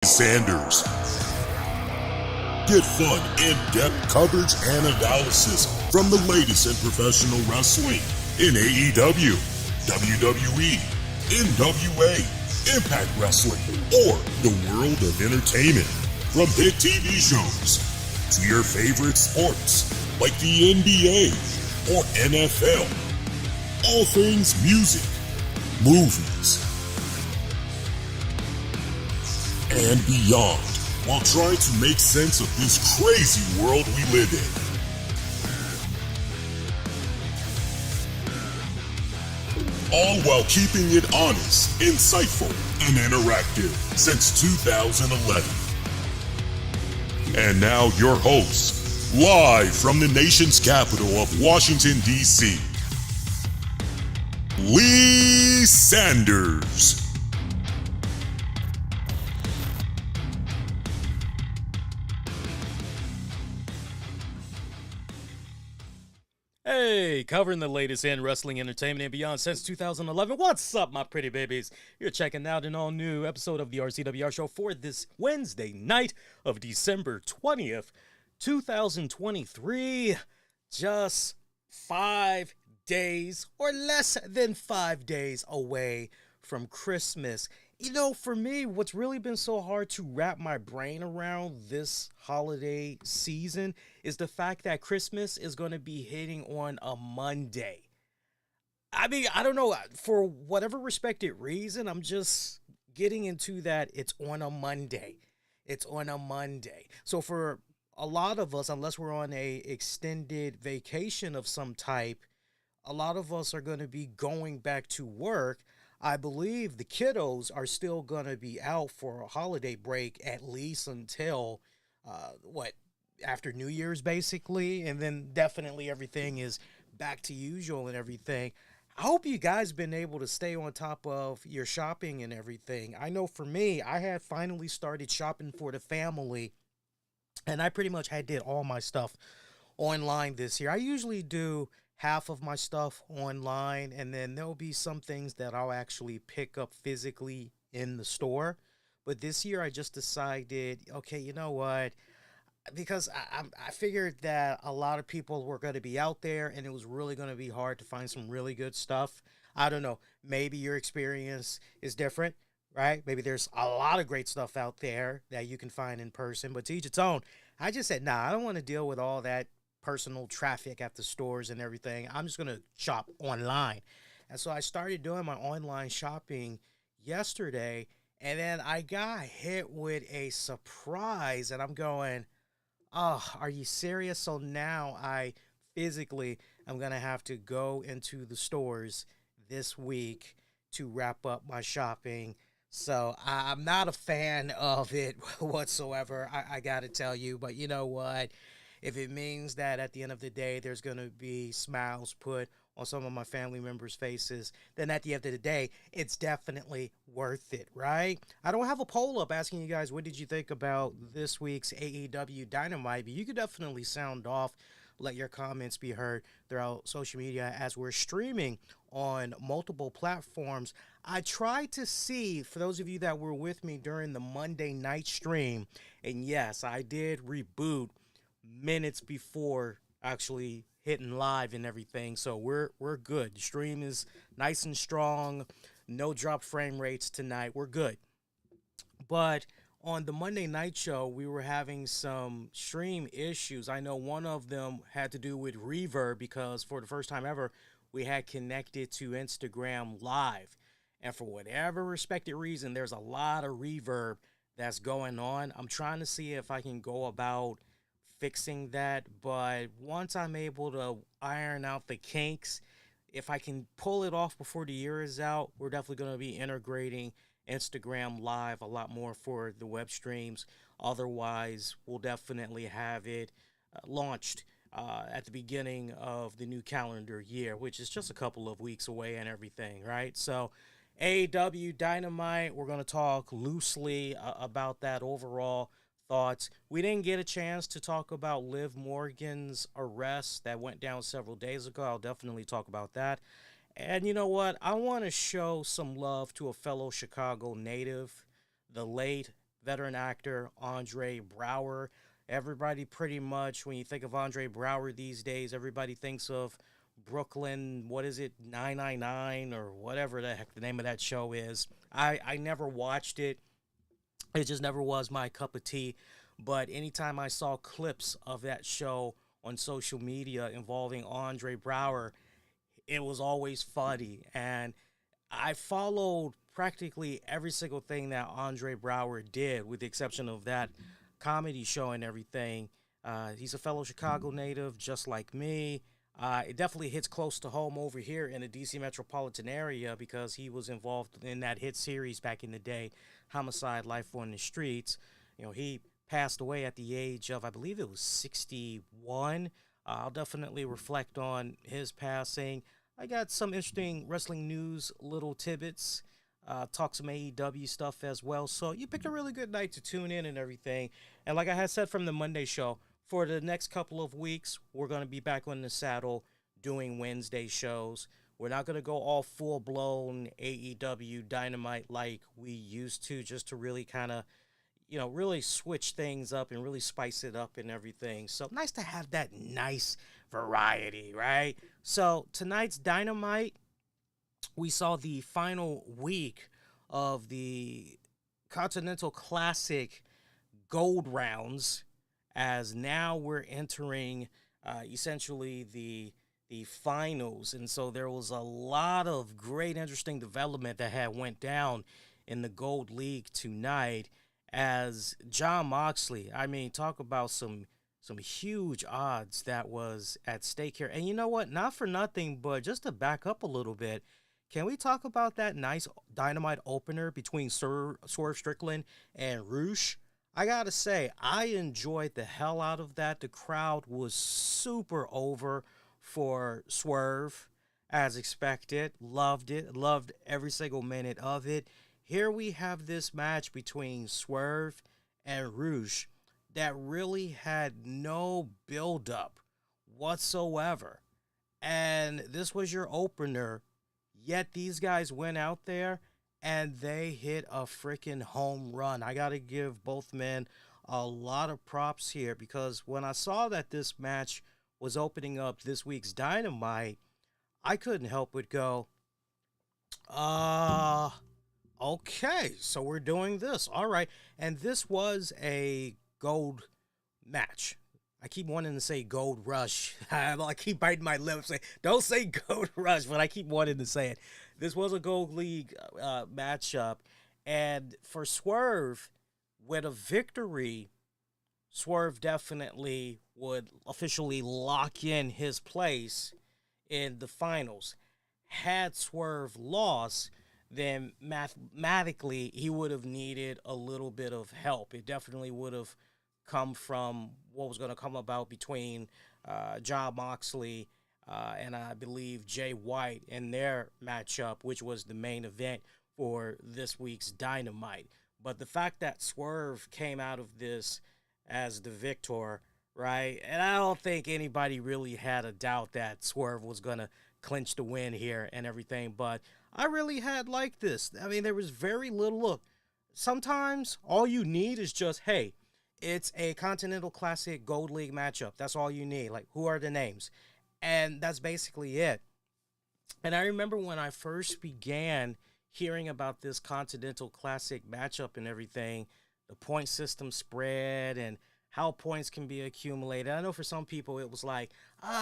Sanders. Get fun, in-depth coverage and analysis from the latest in professional wrestling in AEW, WWE, NWA, Impact Wrestling, or the world of entertainment. From big TV shows to your favorite sports like the NBA or NFL. All things music, movies, and beyond, while trying to make sense of this crazy world we live in. All while keeping it honest, insightful, and interactive since 2011. And now your host, live from the nation's capital of Washington, D.C., Lee Sanders. Hey, covering the latest in wrestling, entertainment, and beyond since 2011. What's up, my pretty babies? You're checking out an all-new episode of the RCWR Show for this Wednesday night of December 20th, 2023. Just 5 days, or less than 5 days away from Christmas. You know, for me, what's really been so hard to wrap my brain around this holiday season is the fact that Christmas is going to be hitting on a Monday. I mean, I don't know, for whatever respected reason, I'm just getting into that it's on a Monday. It's on a Monday. So for a lot of us, unless we're on a extended vacation of some type, a lot of us are going to be going back to work. I believe the kiddos are still going to be out for a holiday break at least until, after New Year's, basically. And then definitely everything is back to usual and everything. I hope you guys been able to stay on top of your shopping and everything. I know for me, I had finally started shopping for the family, and I pretty much did all my stuff online this year. I usually do half of my stuff online, and then there'll be some things that I'll actually pick up physically in the store. But this year I just decided, okay, you know what? Because I figured that a lot of people were going to be out there, and it was really going to be hard to find some really good stuff. I don't know. Maybe your experience is different, right? Maybe there's a lot of great stuff out there that you can find in person, but to each its own. I just said, nah, I don't want to deal with all that personal traffic at the stores and everything. I'm just going to shop online. And so I started doing my online shopping yesterday, and then I got hit with a surprise, and I'm going, oh, are you serious? So now I'm going to have to go into the stores this week to wrap up my shopping. So I'm not a fan of it whatsoever, I got to tell you. But you know what? If it means that at the end of the day, there's going to be smiles put on some of my family members' faces, then at the end of the day, it's definitely worth it, right? I don't have a poll up asking you guys, what did you think about this week's AEW Dynamite? But you could definitely sound off, let your comments be heard throughout social media as we're streaming on multiple platforms. I tried to see, for those of you that were with me during the Monday night stream, and yes, I did reboot minutes before actually hitting live and everything, so we're good. The stream is nice and strong, no drop frame rates tonight, we're good. But on the Monday night show, we were having some stream issues. I know one of them had to do with reverb, because for the first time ever, we had connected to Instagram Live, and for whatever respected reason, there's a lot of reverb that's going on. I'm trying to see if I can go about fixing that, but once I'm able to iron out the kinks, if I can pull it off before the year is out, we're definitely going to be integrating Instagram Live a lot more for the web streams. Otherwise, we'll definitely have it launched at the beginning of the new calendar year, which is just a couple of weeks away and everything, right? So AEW Dynamite, we're going to talk loosely about that overall thoughts. We didn't get a chance to talk about Liv Morgan's arrest that went down several days ago. I'll definitely talk about that. And you know what? I want to show some love to a fellow Chicago native, the late veteran actor Andre Braugher. Everybody pretty much, when you think of Andre Braugher these days, everybody thinks of Brooklyn, what is it, 999 or whatever the heck the name of that show is. I never watched it. It just never was my cup of tea. But anytime I saw clips of that show on social media involving Andre Braugher, it was always funny. And I followed practically every single thing that Andre Braugher did, with the exception of that comedy show and everything. He's a fellow Chicago native, just like me. It definitely hits close to home over here in the DC metropolitan area because he was involved in that hit series back in the day, Homicide: Life on the Streets. He passed away at the age of, I believe it was 61. I'll definitely reflect on his passing. I got some interesting wrestling news, little tidbits. Talk some AEW stuff as well. So you picked a really good night to tune in and everything. And like I had said from the Monday show, for the next couple of weeks, we're going to be back on the saddle doing Wednesday shows. We're not going to go all full-blown AEW Dynamite like we used to, just to really kind of, really switch things up and really spice it up and everything. So nice to have that nice variety, right? So tonight's Dynamite, we saw the final week of the Continental Classic Gold Rounds, as now we're entering essentially the finals. And so there was a lot of great, interesting development that had went down in the Gold League tonight, as Jon Moxley, I mean, talk about some huge odds that was at stake here. And you know what? Not for nothing, but just to back up a little bit, can we talk about that nice Dynamite opener between Swerve Strickland and Roosh? I gotta say, I enjoyed the hell out of that. The crowd was super over for Swerve, as expected. Loved it. Loved every single minute of it. Here we have this match between Swerve and Roosh that really had no build-up whatsoever. And this was your opener, yet these guys went out there and they hit a freaking home run. I got to give both men a lot of props here, because when I saw that this match was opening up this week's Dynamite, I couldn't help but go, okay, so we're doing this. All right. And this was a gold match. I keep wanting to say Gold Rush. I keep biting my lips saying, don't say Gold Rush, but I keep wanting to say it. This was a Gold League matchup. And for Swerve, with a victory, Swerve definitely would officially lock in his place in the finals. Had Swerve lost, then mathematically he would have needed a little bit of help. It definitely would have come from what was going to come about between Jon Moxley and I believe Jay White in their matchup, which was the main event for this week's Dynamite. But the fact that Swerve came out of this as the victor, right? And I don't think anybody really had a doubt that Swerve was going to clinch the win here and everything. But I really had liked this. I mean, there was very little. Look, sometimes all you need is just, hey, it's a Continental Classic Gold League matchup. That's all you need. Like, who are the names? And that's basically it. And I remember when I first began hearing about this Continental Classic matchup and everything, the point system spread and how points can be accumulated. I know for some people it was like,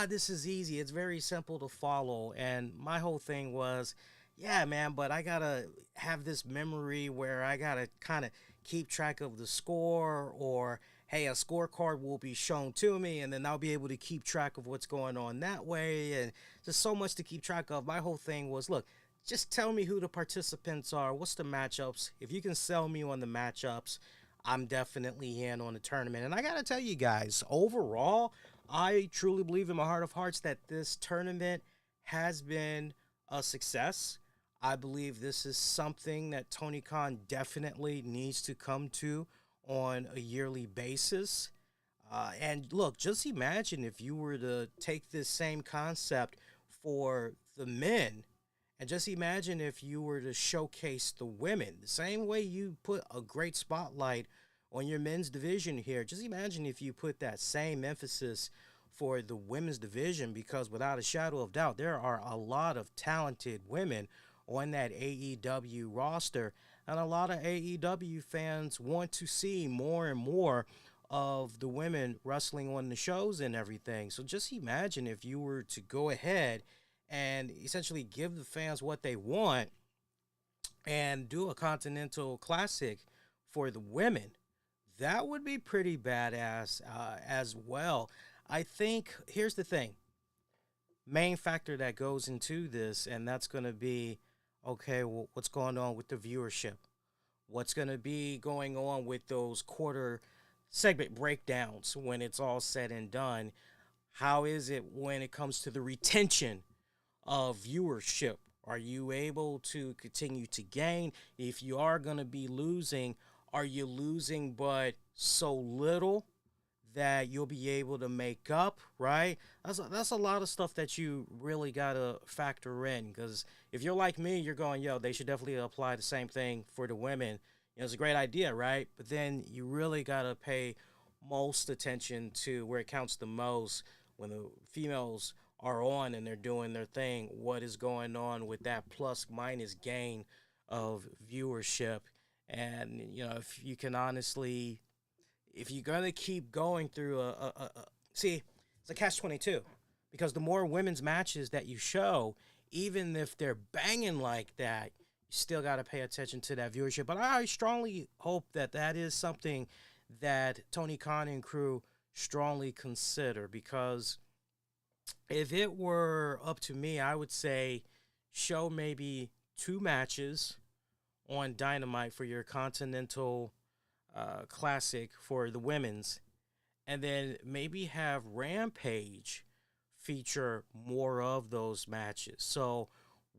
this is easy. It's very simple to follow. And my whole thing was, yeah, man, but I got to have this memory where I got to kind of keep track of the score, or, hey, a scorecard will be shown to me, and then I'll be able to keep track of what's going on that way. And just so much to keep track of. My whole thing was, look, just tell me who the participants are. What's the matchups? If you can sell me on the matchups, I'm definitely in on the tournament. And I got to tell you guys, overall, I truly believe in my heart of hearts that this tournament has been a success. I believe this is something that Tony Khan definitely needs to come to on a yearly basis. And look, just imagine if you were to take this same concept for the men And just imagine if you were to showcase the women the same way you put a great spotlight on your men's division here. Just imagine if you put that same emphasis for the women's division, because without a shadow of doubt, there are a lot of talented women on that AEW roster, and a lot of AEW fans want to see more and more of the women wrestling on the shows and everything. So just imagine if you were to go ahead and essentially give the fans what they want and do a Continental Classic for the women. That would be pretty badass as well. I think, here's the thing, main factor that goes into this, and that's going to be, okay, well, what's going on with the viewership? What's going to be going on with those quarter segment breakdowns when it's all said and done? How is it when it comes to the retention of viewership? Are you able to continue to gain? If you are going to be losing, are you losing but so little that you'll be able to make up, right? That's a lot of stuff that you really got to factor in, because if you're like me, you're going, yo, they should definitely apply the same thing for the women. You know, it's a great idea, right? But then you really got to pay most attention to where it counts the most when the females are on and they're doing their thing. What is going on with that plus minus gain of viewership? And, you know, if you can honestly, if you're going to keep going through see, it's a catch-22, because the more women's matches that you show, even if they're banging like that, you still got to pay attention to that viewership. But I strongly hope that that is something that Tony Khan and crew strongly consider, because if it were up to me, I would say show maybe 2 matches on Dynamite for your Continental Classic for the women's, and then maybe have Rampage feature more of those matches. So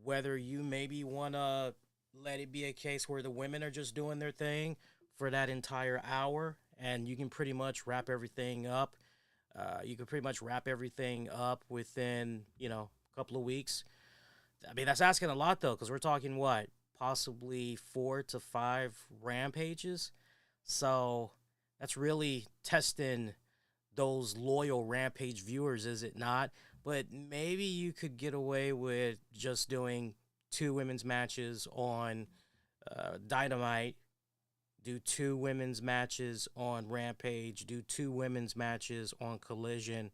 whether you maybe want to let it be a case where the women are just doing their thing for that entire hour, and you can pretty much wrap everything up. You can pretty much wrap everything up within, you know, a couple of weeks. I mean, that's asking a lot, though, because we're talking, what, possibly 4 to 5 Rampages? So that's really testing those loyal Rampage viewers, is it not? But maybe you could get away with just doing 2 women's matches on Dynamite, do 2 women's matches on Rampage, do 2 women's matches on Collision.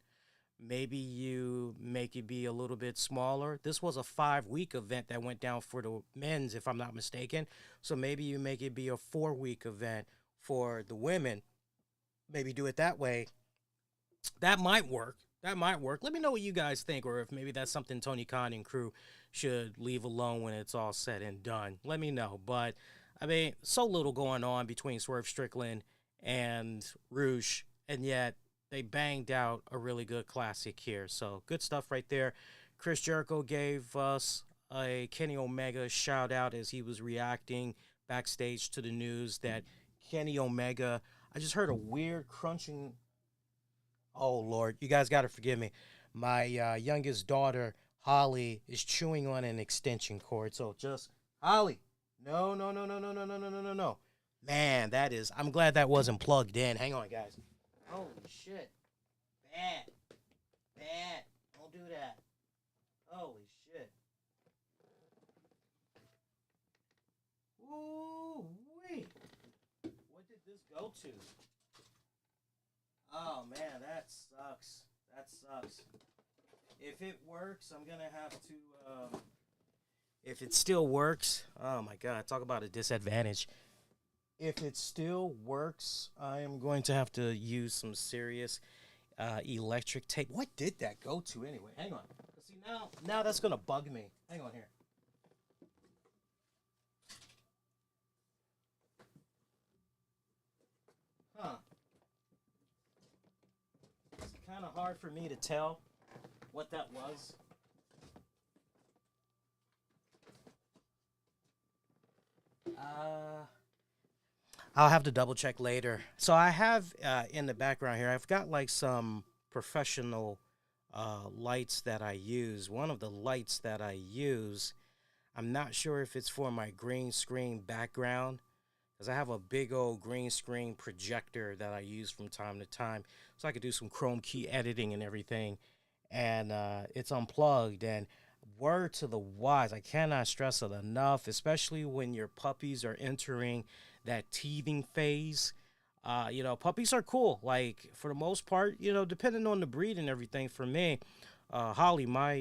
Maybe you make it be a little bit smaller. This was a 5-week event that went down for the men's, if I'm not mistaken. So maybe you make it be a 4-week event for the women. Maybe do it that way. That might work. That might work. Let me know what you guys think, or if maybe that's something Tony Khan and crew should leave alone when it's all said and done. Let me know. But, I mean, so little going on between Swerve Strickland and Rouge, and yet they banged out a really good classic here. So, good stuff right there. Chris Jericho gave us a Kenny Omega shout out as he was reacting backstage to the news that Kenny Omega, I just heard a weird crunching. Oh, Lord, you guys got to forgive me. My youngest daughter, Holly, is chewing on an extension cord. So just, Holly, no. Man, that is, I'm glad that wasn't plugged in. Hang on, guys. Holy shit. Bad. Don't do that. Holy shit. Ooh, wait. What did this go to? Oh, man, that sucks. If it works, I'm going to have to, if it still works, oh, my God, talk about a disadvantage. If it still works, I am going to have to use some serious electric tape. What did that go to anyway? Hang on. See, now that's going to bug me. Hang on here. Huh. It's kind of hard for me to tell what that was. I'll have to double check later. So I have in the background here, I've got like some professional lights that I use. One of the lights that I use I'm not sure if it's for my green screen background because I have a big old green screen projector that I use from time to time so I could do some chrome key editing and everything. And it's unplugged. And word to the wise, I cannot stress it enough, especially when your puppies are entering that teething phase. Puppies are cool. Like, for the most part, depending on the breed and everything, for me, Holly, my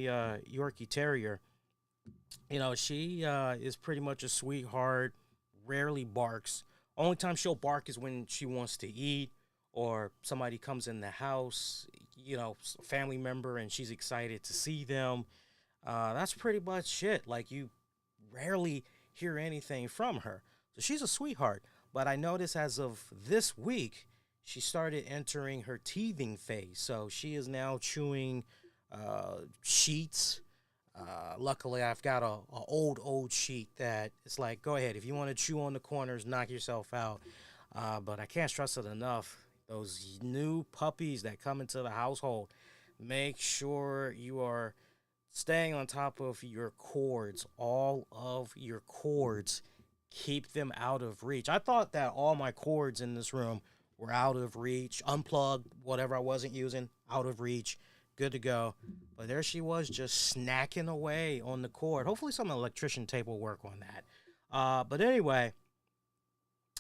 Yorkie Terrier, she is pretty much a sweetheart, rarely barks. Only time she'll bark is when she wants to eat or somebody comes in the house, family member, and she's excited to see them. That's pretty much it. Like, you rarely hear anything from her. So she's a sweetheart. But I noticed as of this week, she started entering her teething phase. So she is now chewing sheets. Luckily, I've got a old sheet that it's like, go ahead. If you want to chew on the corners, knock yourself out. But I can't stress it enough. Those new puppies that come into the household, make sure you are staying on top of your cords, all of your cords. Keep them out of reach. I thought that all my cords in this room were out of reach, unplugged, whatever I wasn't using, out of reach, good to go. But there she was, just snacking away on the cord. Hopefully some electrician tape will work on that. But anyway,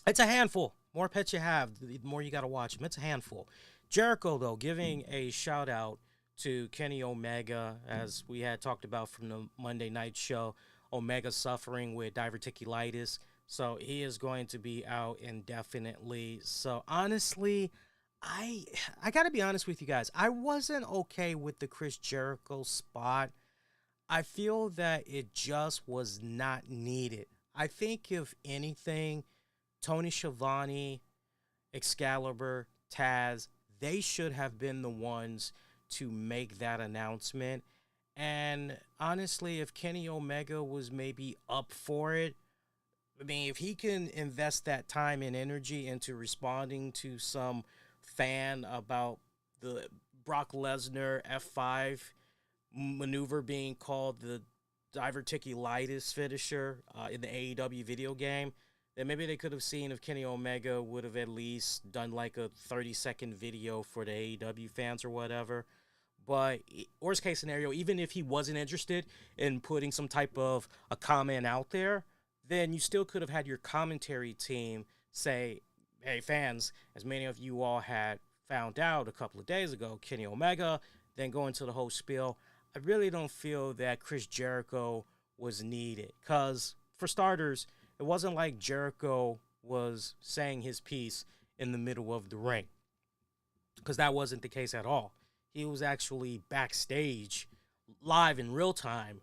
it's a handful. More pets you have, the more you got to watch them. It's a handful. Jericho, though, giving a shout out to Kenny Omega, as we had talked about from the Monday night show. Omega suffering with diverticulitis, so he is going to be out indefinitely. So honestly, I got to be honest with you guys. I wasn't okay with the Chris Jericho spot. I feel that it just was not needed. I think if anything, Tony Schiavone, Excalibur, Taz, they should have been the ones to make that announcement. And honestly, if Kenny Omega was maybe up for it, I mean, if he can invest that time and energy into responding to some fan about the Brock Lesnar F5 maneuver being called the diverticulitis finisher in the AEW video game, then maybe they could have seen if Kenny Omega would have at least done like a 30-second video for the AEW fans or whatever. But worst case scenario, even if he wasn't interested in putting some type of a comment out there, then you still could have had your commentary team say, hey, fans, as many of you all had found out a couple of days ago, Kenny Omega, then go into the whole spiel. I really don't feel that Chris Jericho was needed because, for starters, it wasn't like Jericho was saying his piece in the middle of the ring because that wasn't the case at all. He was actually backstage, live in real time,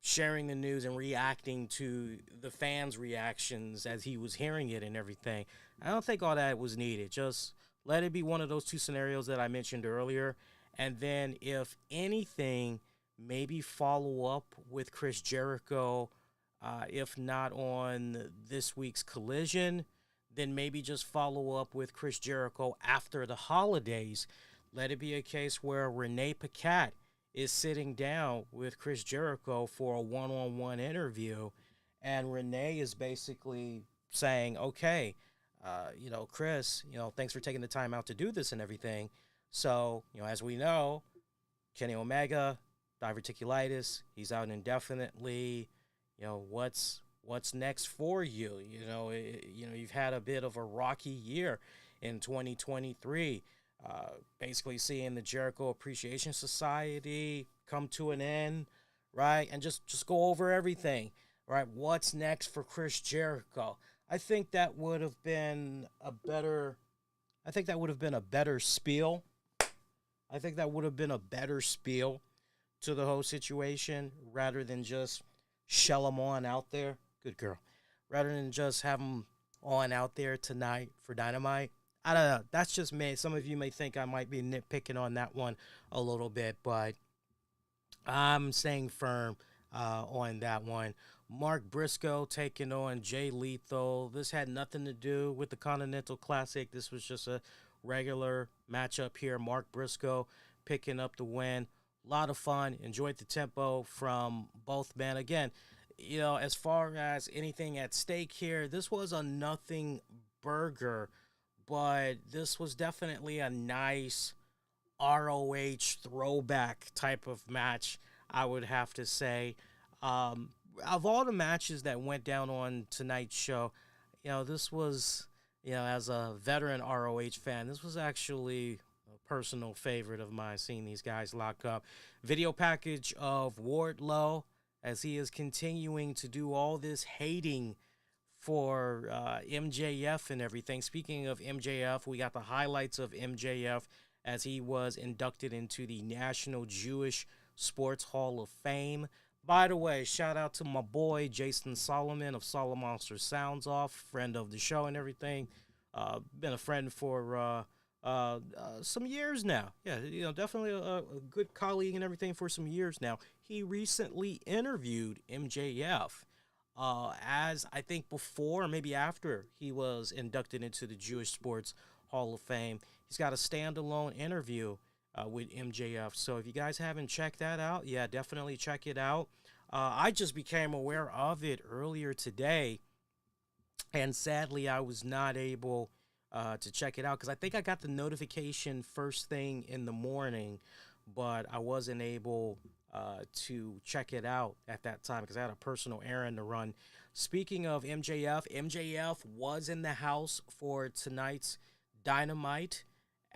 sharing the news and reacting to the fans' reactions as he was hearing it and everything. I don't think all that was needed. Just let it be one of those two scenarios that I mentioned earlier. And then, if anything, maybe follow up with Chris Jericho. If not on this week's Collision, then maybe just follow up with Chris Jericho after the holidays. Let it be a case where Renee Paquette is sitting down with Chris Jericho for a one-on-one interview, and Renee is basically saying, okay, Chris, thanks for taking the time out to do this and everything. So, as we know, Kenny Omega, diverticulitis, he's out indefinitely. What's next for you? You've had a bit of a rocky year in 2023. Basically seeing the Jericho Appreciation Society come to an end, right? And just go over everything, right? What's next for Chris Jericho? I think that would have been a better spiel. I think that would have been a better spiel to the whole situation rather than just shell him on out there. Good girl. Rather than just have him on out there tonight for Dynamite. I don't know. That's just me. Some of you may think I might be nitpicking on that one a little bit, but I'm staying firm on that one. Mark Briscoe taking on Jay Lethal. This had nothing to do with the Continental Classic. This was just a regular matchup here. Mark Briscoe picking up the win. A lot of fun. Enjoyed the tempo from both men. Again, as far as anything at stake here, this was a nothing burger, but this was definitely a nice ROH throwback type of match, I would have to say. Of all the matches that went down on tonight's show, this was, as a veteran ROH fan, this was actually a personal favorite of mine, seeing these guys lock up. Video package of Wardlow as he is continuing to do all this hating for MJF and everything. Speaking of MJF, we got the highlights of MJF as he was inducted into the National Jewish Sports Hall of Fame. By the way, shout out to my boy Jason Solomon of Solomonster Sounds Off, friend of the show and everything. Been a friend for some years now. Yeah, definitely a good colleague and everything for some years now. He recently interviewed MJF as I think before or maybe after he was inducted into the Jewish Sports Hall of Fame. He's got a standalone interview with MJF. So if you guys haven't checked that out, yeah, definitely check it out. I just became aware of it earlier today, and sadly I was not able to check it out because I think I got the notification first thing in the morning, but I wasn't able to check it out at that time because I had a personal errand to run. Speaking of MJF was in the house for tonight's Dynamite,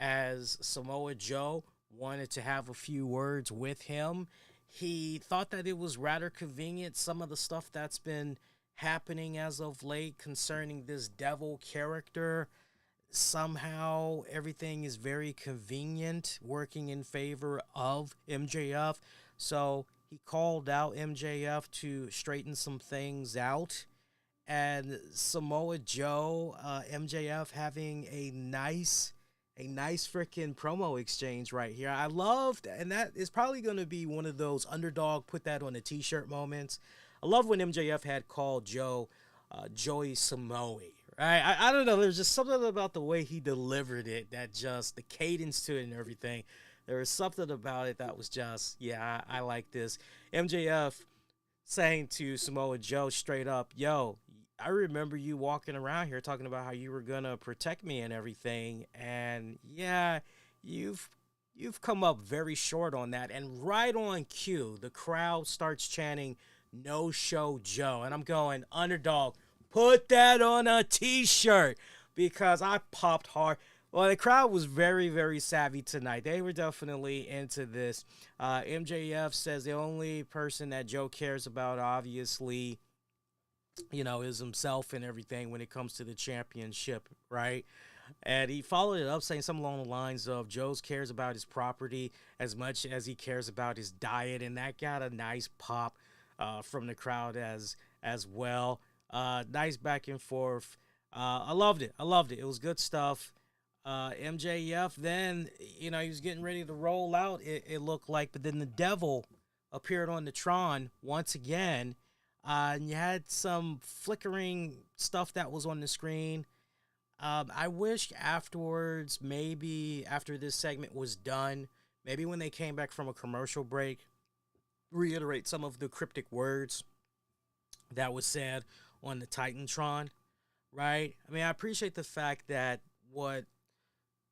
as Samoa Joe wanted to have a few words with him. He thought that it was rather convenient, some of the stuff that's been happening as of late concerning this devil character. Somehow everything is very convenient, working in favor of MJF. So he called out MJF to straighten some things out. And Samoa Joe, MJF having a nice freaking promo exchange right here. I loved, and that is probably going to be one of those underdog put that on a t-shirt moments. I love when MJF had called Joe Joey Samoa, right? I don't know, there's just something about the way he delivered it, that just the cadence to it and everything. There was something about it that was just, yeah, I like this. MJF saying to Samoa Joe straight up, yo, I remember you walking around here talking about how you were going to protect me and everything. And yeah, you've come up very short on that. And right on cue, the crowd starts chanting, "No Show Joe." And I'm going, underdog, put that on a t-shirt, because I popped hard. Well, the crowd was very, very savvy tonight. They were definitely into this. MJF says the only person that Joe cares about, obviously, is himself and everything when it comes to the championship, right? And he followed it up saying something along the lines of Joe cares about his property as much as he cares about his diet, and that got a nice pop from the crowd as well. Nice back and forth. I loved it. It was good stuff. MJF then, he was getting ready to roll out, it looked like, but then the devil appeared on the Tron once again. And you had some flickering stuff that was on the screen. I wish afterwards, maybe after this segment was done, maybe when they came back from a commercial break, reiterate some of the cryptic words that was said on the Titantron, right? I mean, I appreciate the fact that what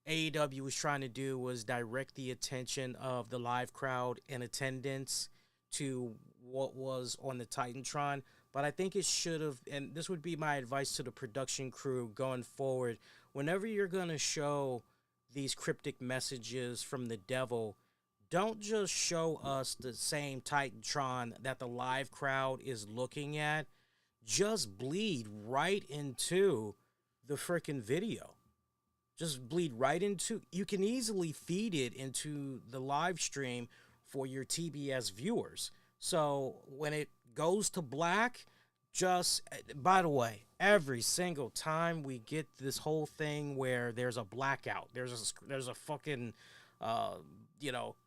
AEW was trying to do was direct the attention of the live crowd in attendance to what was on the Titantron, but I think it should have, and this would be my advice to the production crew going forward, whenever you're going to show these cryptic messages from the devil, don't just show us the same Titantron that the live crowd is looking at. Just bleed right into the freaking video. Just bleed right into, you can easily feed it into the live stream for your TBS viewers. So when it goes to black, just, by the way, every single time we get this whole thing where there's a blackout, there's a fucking,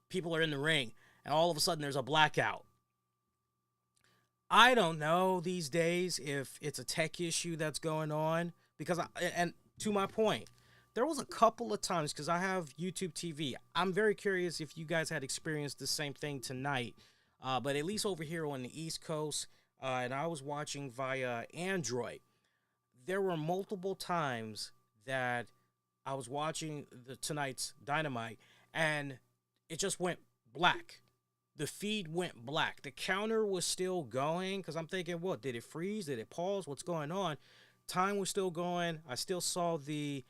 people are in the ring, and all of a sudden there's a blackout. I don't know these days if it's a tech issue that's going on, because, and to my point, there was a couple of times, because I have YouTube TV. I'm very curious if you guys had experienced the same thing tonight. But at least over here on the East Coast, and I was watching via Android. There were multiple times that I was watching tonight's Dynamite, and it just went black. The feed went black. The counter was still going because I'm thinking, what, did it freeze? Did it pause? What's going on? Time was still going. I still saw the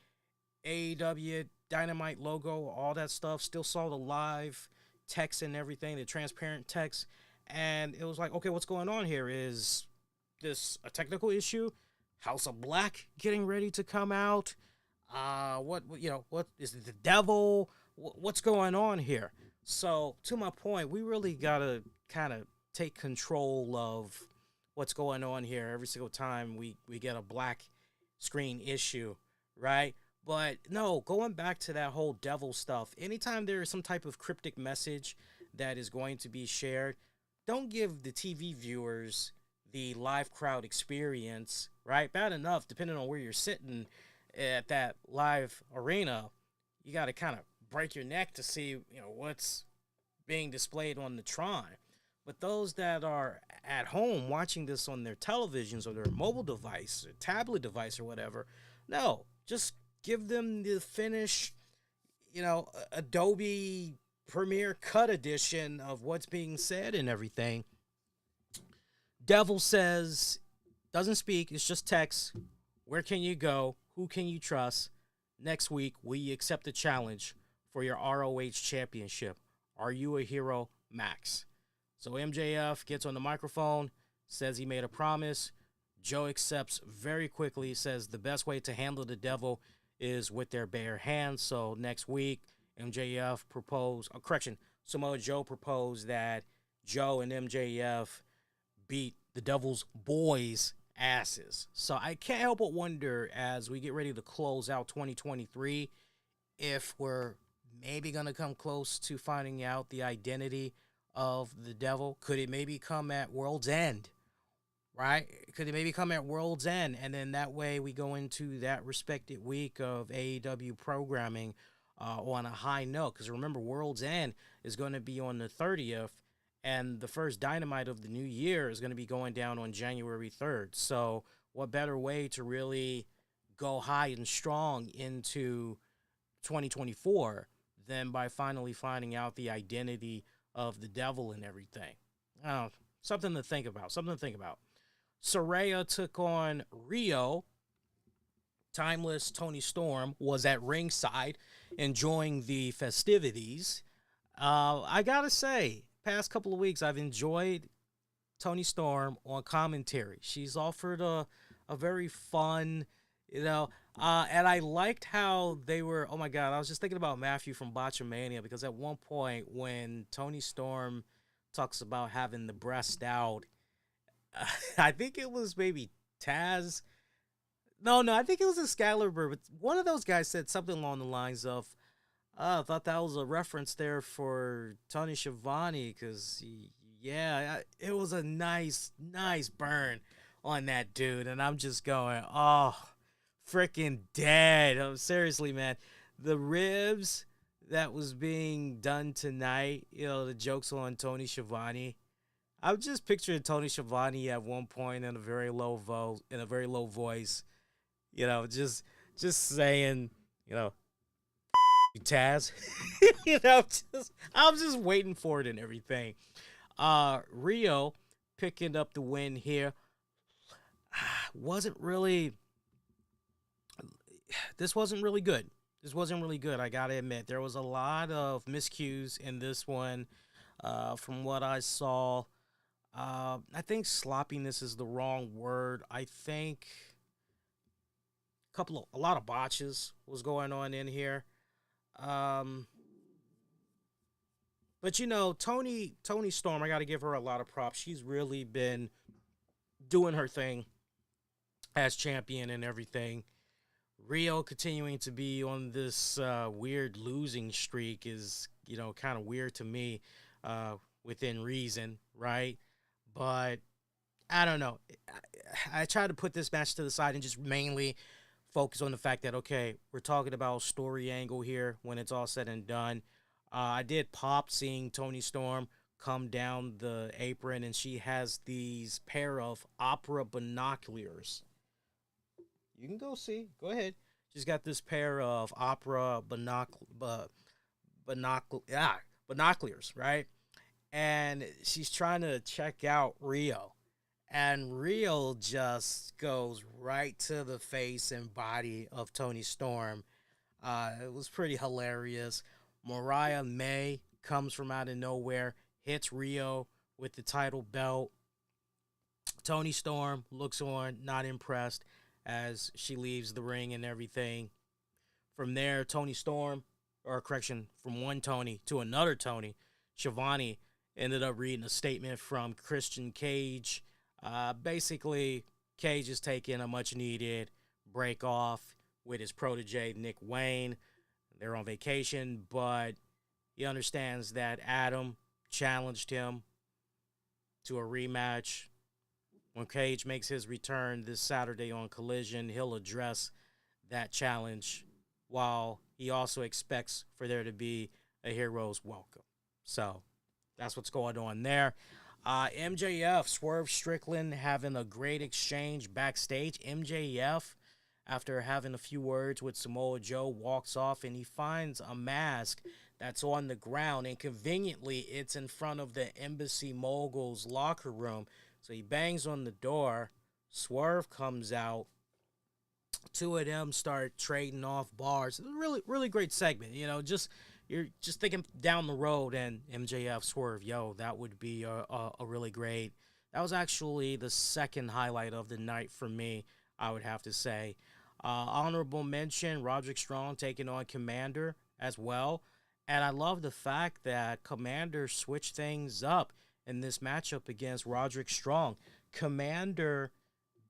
AEW Dynamite logo, all that stuff. Still saw the live text and everything, the transparent text. And it was like, okay, what's going on here? Is this a technical issue? House of Black getting ready to come out? What is it, the devil? What's going on here? So, to my point, we really got to kind of take control of what's going on here every single time we get a black screen issue, right? But no, going back to that whole devil stuff, anytime there is some type of cryptic message that is going to be shared, don't give the TV viewers the live crowd experience, right? Bad enough, depending on where you're sitting at that live arena, you got to kind of break your neck to see, what's being displayed on the Tron. But those that are at home watching this on their televisions or their mobile device or tablet device or whatever, no, just give them the finished, Adobe Premiere Cut edition of what's being said and everything. Devil says, doesn't speak, it's just text. Where can you go? Who can you trust? Next week, will you accept the challenge for your ROH championship? Are you a hero, Max? So MJF gets on the microphone, says he made a promise. Joe accepts very quickly, says the best way to handle the devil is with their bare hands. So next week, MJF Samoa Joe proposed that Joe and MJF beat the devil's boys' asses. So I can't help but wonder, as we get ready to close out 2023, if we're maybe going to come close to finding out the identity of the devil. Could it maybe come at World's End? Right? Could it maybe come at World's End? And then that way we go into that respected week of AEW programming on a high note. Because remember, World's End is going to be on the 30th. And the first Dynamite of the new year is going to be going down on January 3rd. So what better way to really go high and strong into 2024 than by finally finding out the identity of the devil and everything. Something to think about. Saraya took on Rio. Timeless Tony Storm was at ringside enjoying the festivities. I gotta say, past couple of weeks, I've enjoyed Tony Storm on commentary. She's offered a very fun, and I liked how they were, oh my God, I was just thinking about Matthew from Botchamania, because at one point when Tony Storm talks about having the breast out, I think it was maybe Taz. No, I think it was Excalibur, but one of those guys said something along the lines of, I thought that was a reference there for Tony Schiavone, because, it was a nice burn on that dude. And I'm just going, oh, freaking dead. Oh, seriously, man. The ribs that was being done tonight, the jokes on Tony Schiavone. I'm just picturing Tony Schiavone at one point in a very low voice, just saying, Taz, I'm just waiting for it and everything. Rio picking up the win here. This wasn't really good. I gotta admit, there was a lot of miscues in this one. From what I saw, I think sloppiness is the wrong word. I think a lot of botches was going on in here. But Tony Storm, I got to give her a lot of props. She's really been doing her thing as champion and everything. Rio continuing to be on this weird losing streak is, kind of weird to me, within reason, right? But I don't know. I try to put this match to the side and just mainly focus on the fact that, okay, we're talking about story angle here when it's all said and done. I did pop seeing Tony Storm come down the apron, and she has these pair of opera binoculars. You can go see. Go ahead. She's got this pair of opera binoculars, right? And she's trying to check out Rio. And Rio just goes right to the face and body of Toni Storm. It was pretty hilarious. Mariah May comes from out of nowhere, hits Rio with the title belt. Toni Storm looks on, not impressed, as she leaves the ring and everything. From there, Toni Storm, from one Toni to another Toni, Schiavone ended up reading a statement from Christian Cage. Basically, Cage is taking a much-needed break off with his protege, Nick Wayne. They're on vacation, but he understands that Adam challenged him to a rematch. When Cage makes his return this Saturday on Collision, he'll address that challenge, while he also expects for there to be a hero's welcome. So that's what's going on there. MJF, Swerve Strickland having a great exchange backstage. MJF, after having a few words with Samoa Joe, walks off and he finds a mask that's on the ground, and conveniently it's in front of the Embassy Mogul's locker room. So he bangs on the door. Swerve comes out. Two of them start trading off bars. It's a really, really great segment. You know, you're just thinking down the road, and MJF Swerve, that would be a really great. That was actually the second highlight of the night for me, I would have to say. Honorable mention, Roderick Strong taking on Commander as well. And I love the fact that Commander switched things up in this matchup against Roderick Strong. Commander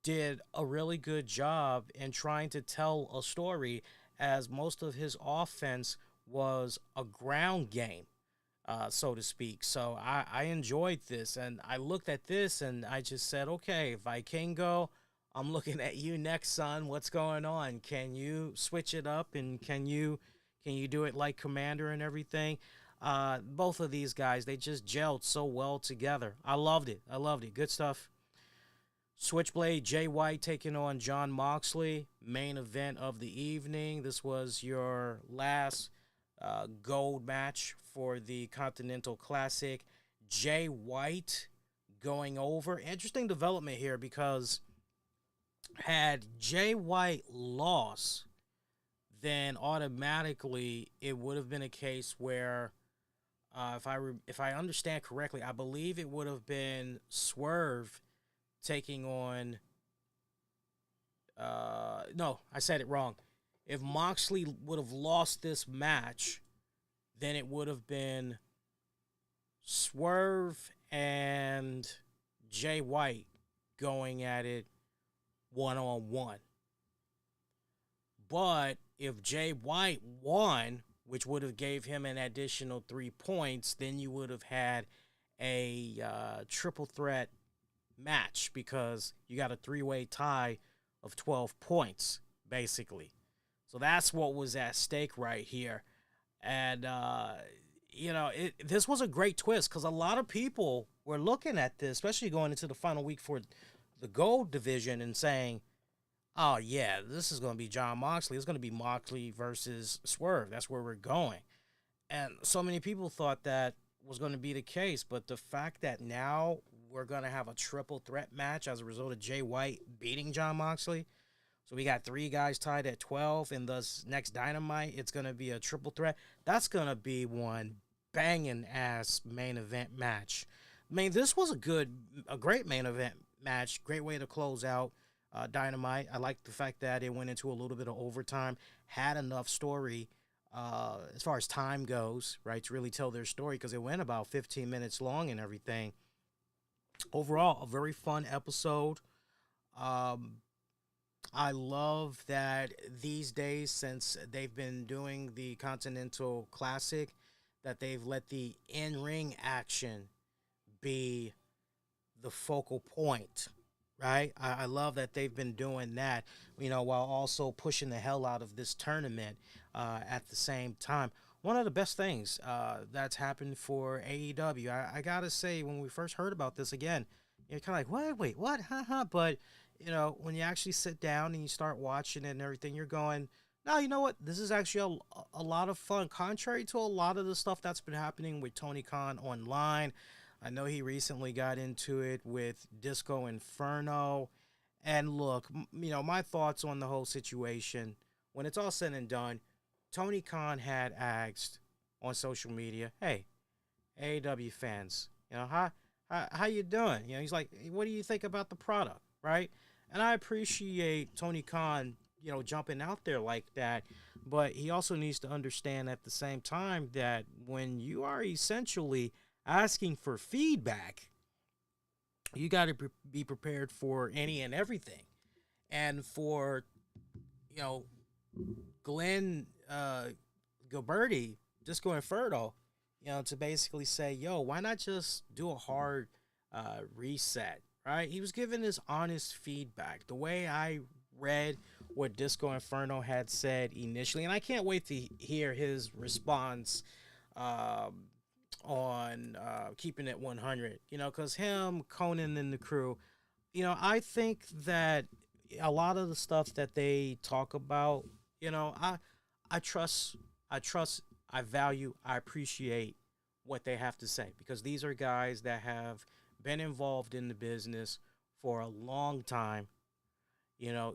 did a really good job in trying to tell a story, as most of his offense was a ground game, so to speak. So I enjoyed this, and I looked at this and I just said, okay, Vikingo, I'm looking at you next, son. What's going on? Can you switch it up, and can you do it like Commander and everything? Both of these guys, they just gelled so well together. I loved it. Good stuff. Switchblade Jay White taking on Jon Moxley. Main event of the evening. This was your last gold match for the Continental Classic. Jay White going over. Interesting development here, because had Jay White lost, then automatically it would have been a case where, if I understand correctly, I believe it would have been Swerve taking on. No, I said it wrong. If Moxley would have lost this match, then it would have been Swerve and Jay White going at it one-on-one. But if Jay White won, which would have gave him an additional 3 points, then you would have had a triple threat match, because you got a 3-way tie of 12 points, basically. So that's what was at stake right here. And, this was a great twist, because a lot of people were looking at this, especially going into the final week for the gold division, and saying, oh, yeah, this is going to be Jon Moxley. It's going to be Moxley versus Swerve. That's where we're going. And so many people thought that was going to be the case. But the fact that now we're going to have a triple threat match as a result of Jay White beating Jon Moxley. So we got 3 guys tied at 12. And thus next Dynamite, it's going to be a triple threat. That's going to be one banging-ass main event match. I mean, this was a great main event match. Great way to close out Dynamite. I like the fact that it went into a little bit of overtime, had enough story as far as time goes, right, to really tell their story, because it went about 15 minutes long and everything. Overall, a very fun episode. I love that these days, since they've been doing the Continental Classic, that they've let the in-ring action be the focal point, right? I love that they've been doing that, while also pushing the hell out of this tournament at the same time. one of the best things that's happened for AEW. I gotta say, when we first heard about this again, you're kind of like, what? Wait, what? Haha. But when you actually sit down and you start watching it and everything, you're going, no, you know what? This is actually a lot of fun. Contrary to a lot of the stuff that's been happening with Tony Khan online, I know he recently got into it with Disco Inferno. And look, my thoughts on the whole situation, when it's all said and done, Tony Khan had asked on social media, "Hey, AEW fans, how you doing?" He's like, "What do you think about the product?" Right? And I appreciate Tony Khan, jumping out there like that, but he also needs to understand at the same time that when you are essentially asking for feedback, you got to be prepared for any and everything. And for, you know, Glenn Gilberti, Disco Inferno, to basically say, yo, why not just do a hard reset, right? He was giving his honest feedback. The way I read what Disco Inferno had said initially, and I can't wait to hear his response on keeping it 100, because him, Conan, and the crew, I think that a lot of the stuff that they talk about, I trust, I value, I appreciate what they have to say, because these are guys that have been involved in the business for a long time.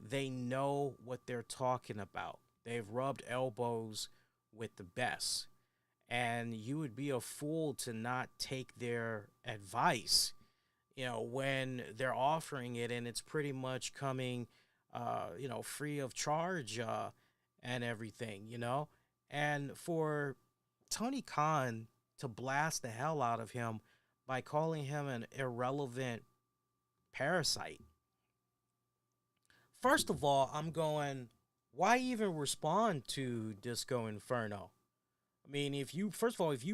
They know what they're talking about. They've rubbed elbows with the best. And you would be a fool to not take their advice, when they're offering it and it's pretty much coming, free of charge and everything. And for Tony Khan to blast the hell out of him by calling him an irrelevant parasite. First of all, I'm going, why even respond to Disco Inferno? I mean, if you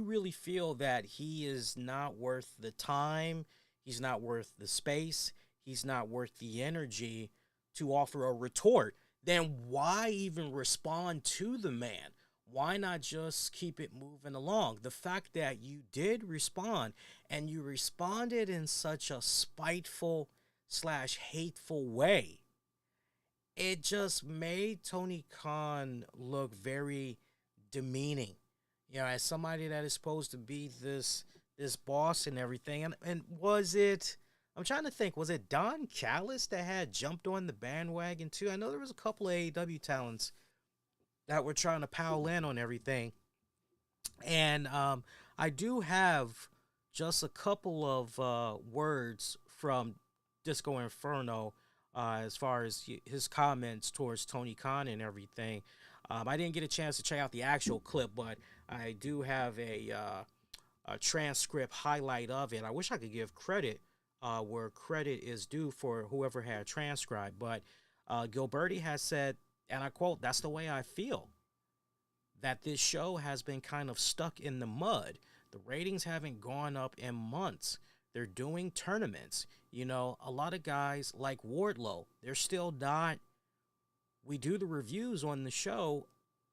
really feel that he is not worth the time, he's not worth the space, he's not worth the energy to offer a retort, then why even respond to the man? Why not just keep it moving along? The fact that you did respond, and you responded in such a spiteful / hateful way, it just made Tony Khan look very demeaning. As somebody that is supposed to be this boss and everything. And was it, I'm trying to think, was it Don Callis that had jumped on the bandwagon too? I know there was a couple of AEW talents that were trying to pile in on everything. And I do have just a couple of words from Disco Inferno as far as his comments towards Tony Khan and everything. I didn't get a chance to check out the actual clip, but I do have a transcript highlight of it. I wish I could give credit where credit is due for whoever had transcribed. But Gilberti has said, and I quote, "That's the way I feel, that this show has been kind of stuck in the mud. The ratings haven't gone up in months. They're doing tournaments. A lot of guys like Wardlow, they're still not. We do the reviews on the show,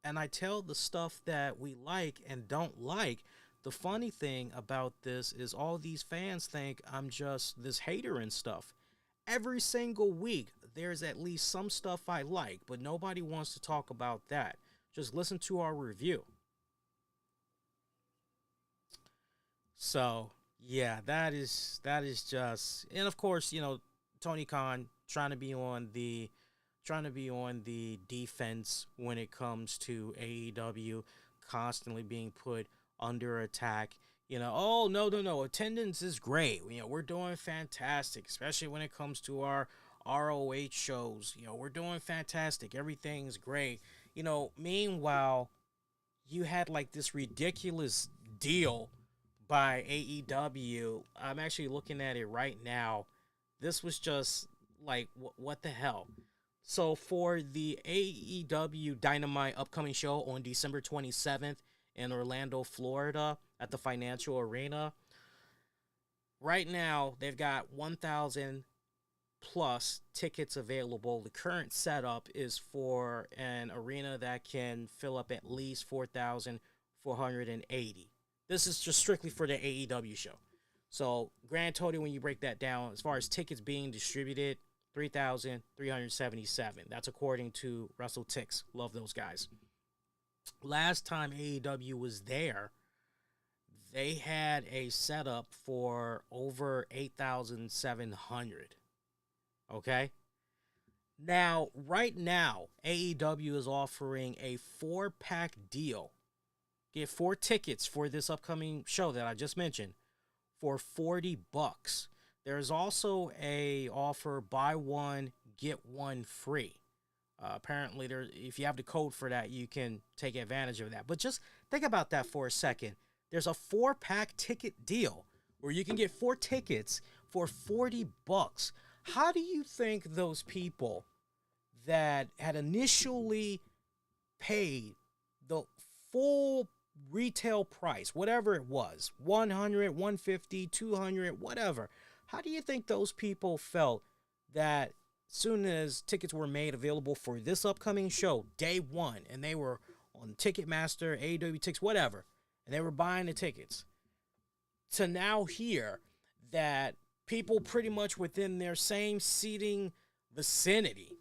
and I tell the stuff that we like and don't like. The funny thing about this is all these fans think I'm just this hater and stuff. Every single week, there's at least some stuff I like, but nobody wants to talk about that. Just listen to our review." So, yeah, that is just, and of course, Tony Khan trying to be on the defense when it comes to AEW, constantly being put under attack. Oh, no, attendance is great. We're doing fantastic, especially when it comes to our ROH shows. We're doing fantastic. Everything's great. Meanwhile, you had like this ridiculous deal by AEW. I'm actually looking at it right now. This was just like, what the hell? So for the AEW Dynamite upcoming show on December 27th in Orlando, Florida at the Financial Arena, right now they've got 1,000 plus tickets available. The current setup is for an arena that can fill up at least 4,000, $480. This is just strictly for the AEW show. So grand total, when you break that down, as far as tickets being distributed, 3,377. That's according to WrestleTix. Love those guys. Last time AEW was there, they had a setup for over 8,700. Okay? Now, right now, AEW is offering a 4-pack deal. Get 4 tickets for this upcoming show that I just mentioned for $40. There's also a offer, buy one, get one free. Apparently, if you have the code for that, you can take advantage of that. But just think about that for a second. There's a 4-pack ticket deal where you can get 4 tickets for $40. How do you think those people that had initially paid the full retail price, whatever it was, 100, 150, 200, whatever, how do you think those people felt that soon as tickets were made available for this upcoming show, day one, and they were on Ticketmaster, AEW Tix, whatever, and they were buying the tickets, to now hear that people pretty much within their same seating vicinity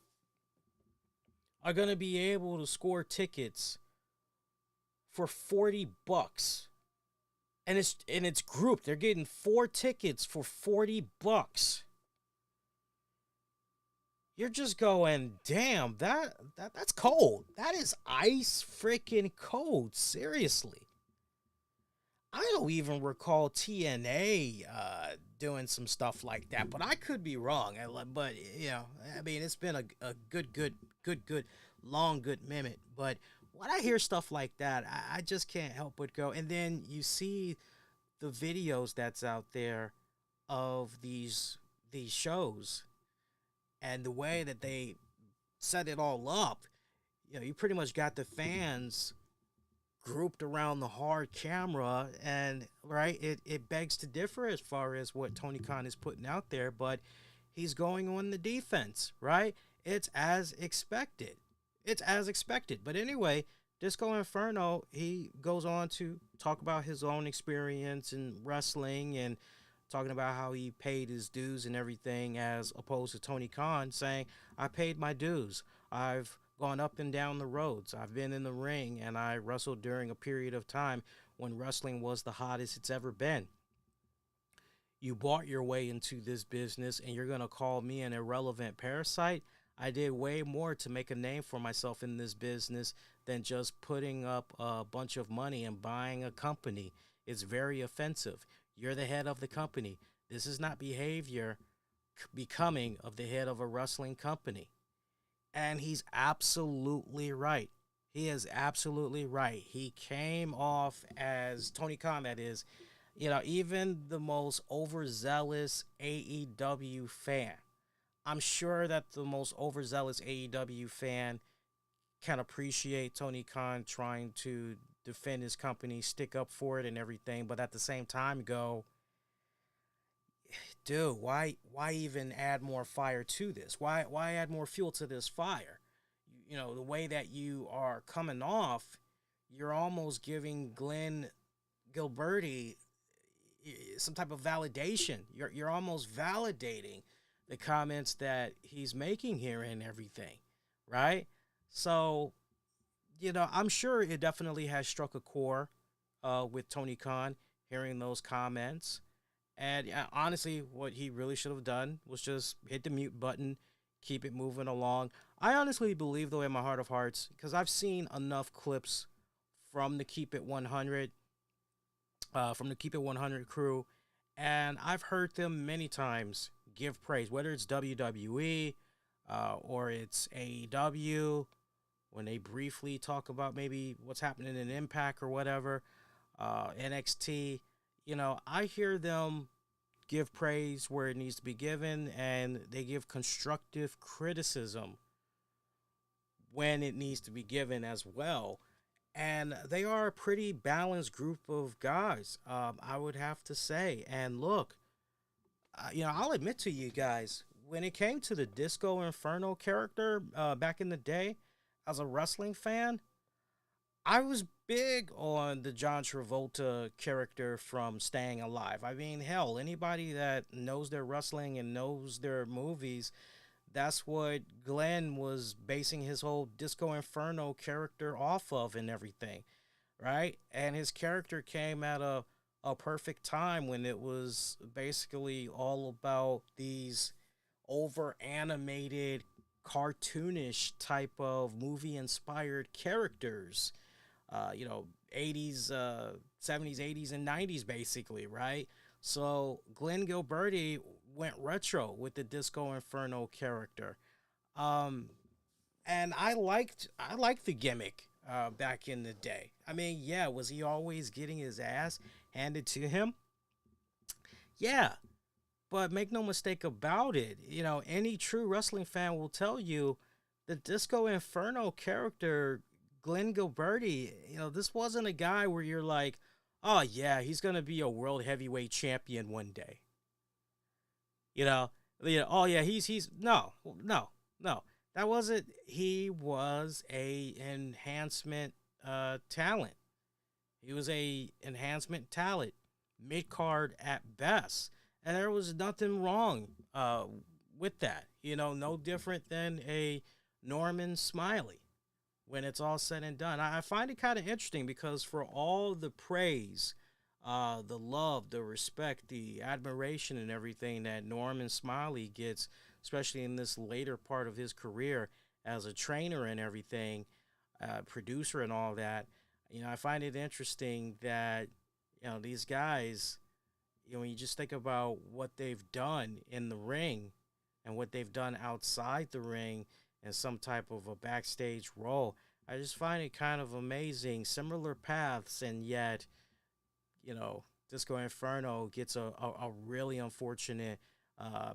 are going to be able to score tickets for $40, and it's grouped. They're getting 4 tickets for $40. You're just going, damn, that's cold. That is ice freaking cold. Seriously. I don't even recall TNA doing some stuff like that, but I could be wrong. But you know, I mean, it's been a good long minute. But when I hear stuff like that, I just can't help but go. And then you see the videos that's out there of these shows and the way that they set it all up. You know, you pretty much got the fans grouped around the hard camera, and right, it begs to differ as far as what Tony Khan is putting out there, but he's going on the defense, right? It's as expected. But anyway, Disco Inferno, he goes on to talk about his own experience in wrestling and talking about how he paid his dues and everything, as opposed to Tony Khan saying, I paid my dues. I've gone up and down the roads. I've been in the ring, and I wrestled during a period of time when wrestling was the hottest it's ever been. You bought your way into this business, and you're going to call me an irrelevant parasite? I did way more to make a name for myself in this business than just putting up a bunch of money and buying a company. It's very offensive. You're the head of the company. This is not behavior becoming of the head of a wrestling company. And he's absolutely right. He is absolutely right. He came off as Tony Khan, that is, you know, even the most overzealous AEW fan. I'm sure that the most overzealous AEW fan can appreciate Tony Khan trying to defend his company, stick up for it and everything, but at the same time go, dude, why even add more fire to this? Why add more fuel to this fire? You know, the way that you are coming off, you're almost giving Glenn Gilberti some type of validation. You're almost validating the comments that he's making here and everything, right? So, you know, I'm sure it definitely has struck a chord with Tony Khan hearing those comments. And honestly, what he really should have done was just hit the mute button, keep it moving along. I honestly believe, though, in my heart of hearts, because I've seen enough clips from the Keep It 100, crew, and I've heard them many times give praise, whether it's WWE or it's AEW, when they briefly talk about maybe what's happening in Impact or whatever, NXT. You know, I hear them give praise where it needs to be given, and they give constructive criticism when it needs to be given as well. And they are a pretty balanced group of guys, I would have to say. And look, you know, I'll admit to you guys, when it came to the Disco Inferno character back in the day, as a wrestling fan, I was big on the John Travolta character from Staying Alive. I mean, hell, anybody that knows their wrestling and knows their movies, that's what Glenn was basing his whole Disco Inferno character off of and everything, right? And his character came at a perfect time when it was basically all about these over animated, cartoonish type of movie inspired characters, 80s, 70s, 80s, and 90s, basically, right? So Glenn Gilberti went retro with the Disco Inferno character. Um, and I liked the gimmick back in the day. I mean, yeah, was he always getting his ass handed to him? Yeah, but make no mistake about it. Any true wrestling fan will tell you the Disco Inferno character, Glenn Gilberti. This wasn't a guy where you're like, oh yeah, he's gonna be a world heavyweight champion one day. You know, oh yeah, he's no. That wasn't. He was a enhancement talent. He was a enhancement talent, mid card at best, and there was nothing wrong with that. No different than a Norman Smiley when it's all said and done. I find it kind of interesting because for all the praise, the love, the respect, the admiration, and everything that Norman Smiley gets, especially in this later part of his career as a trainer and everything, producer and all that, I find it interesting that these guys, when you just think about what they've done in the ring and what they've done outside the ring in some type of a backstage role, I just find it kind of amazing. Similar paths, and yet, Disco Inferno gets a really unfortunate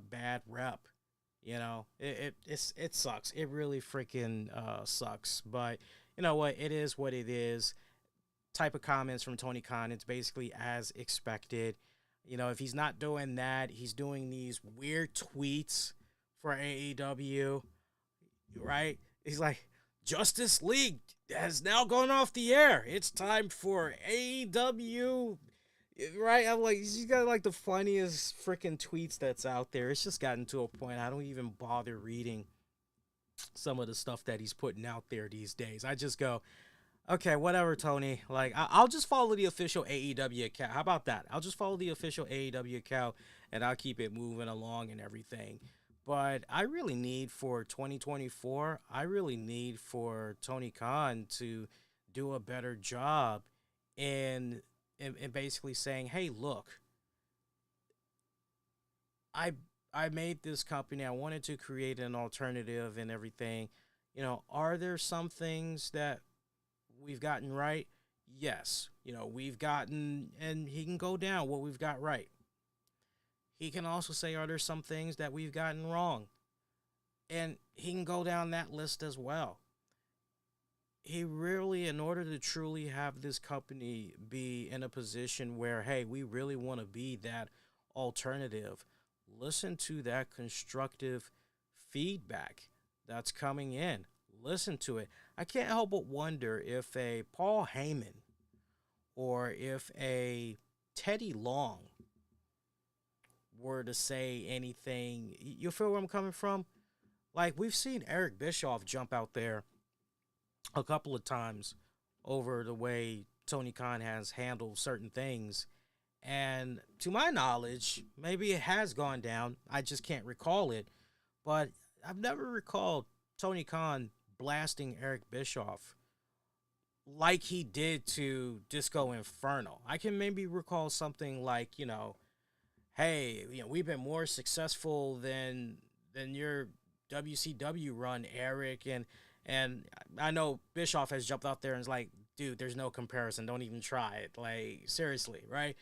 bad rep. It sucks. It really freaking sucks. But you know what? It is what it is. Type of comments from Tony Khan. It's basically as expected. If he's not doing that, he's doing these weird tweets for AEW, right? He's like, Justice League has now gone off the air. It's time for AEW, right? I'm like, he's got like the funniest freaking tweets that's out there. It's just gotten to a point I don't even bother reading some of the stuff that he's putting out there these days. I just go, okay, whatever, Tony. Like, I'll just follow the official AEW account. How about that? I'll just follow the official AEW account, and I'll keep it moving along and everything. But I really need for 2024, I really need for Tony Khan to do a better job in basically saying, hey, look, I made this company. I wanted to create an alternative and everything. Are there some things that we've gotten right? Yes. We've gotten, and he can go down what we've got right. He can also say, are there some things that we've gotten wrong? And he can go down that list as well. He really, in order to truly have this company be in a position where, hey, we really want to be that alternative, listen to that constructive feedback that's coming in. Listen to it. I can't help but wonder if a Paul Heyman or if a Teddy Long were to say anything. You feel where I'm coming from? Like, we've seen Eric Bischoff jump out there a couple of times over the way Tony Khan has handled certain things. And to my knowledge, maybe it has gone down. I just can't recall it. But I've never recalled Tony Khan blasting Eric Bischoff like he did to Disco Inferno. I can maybe recall something like, hey, we've been more successful than your WCW run, Eric, and I know Bischoff has jumped out there and is like, dude, there's no comparison. Don't even try it. Like, seriously, right?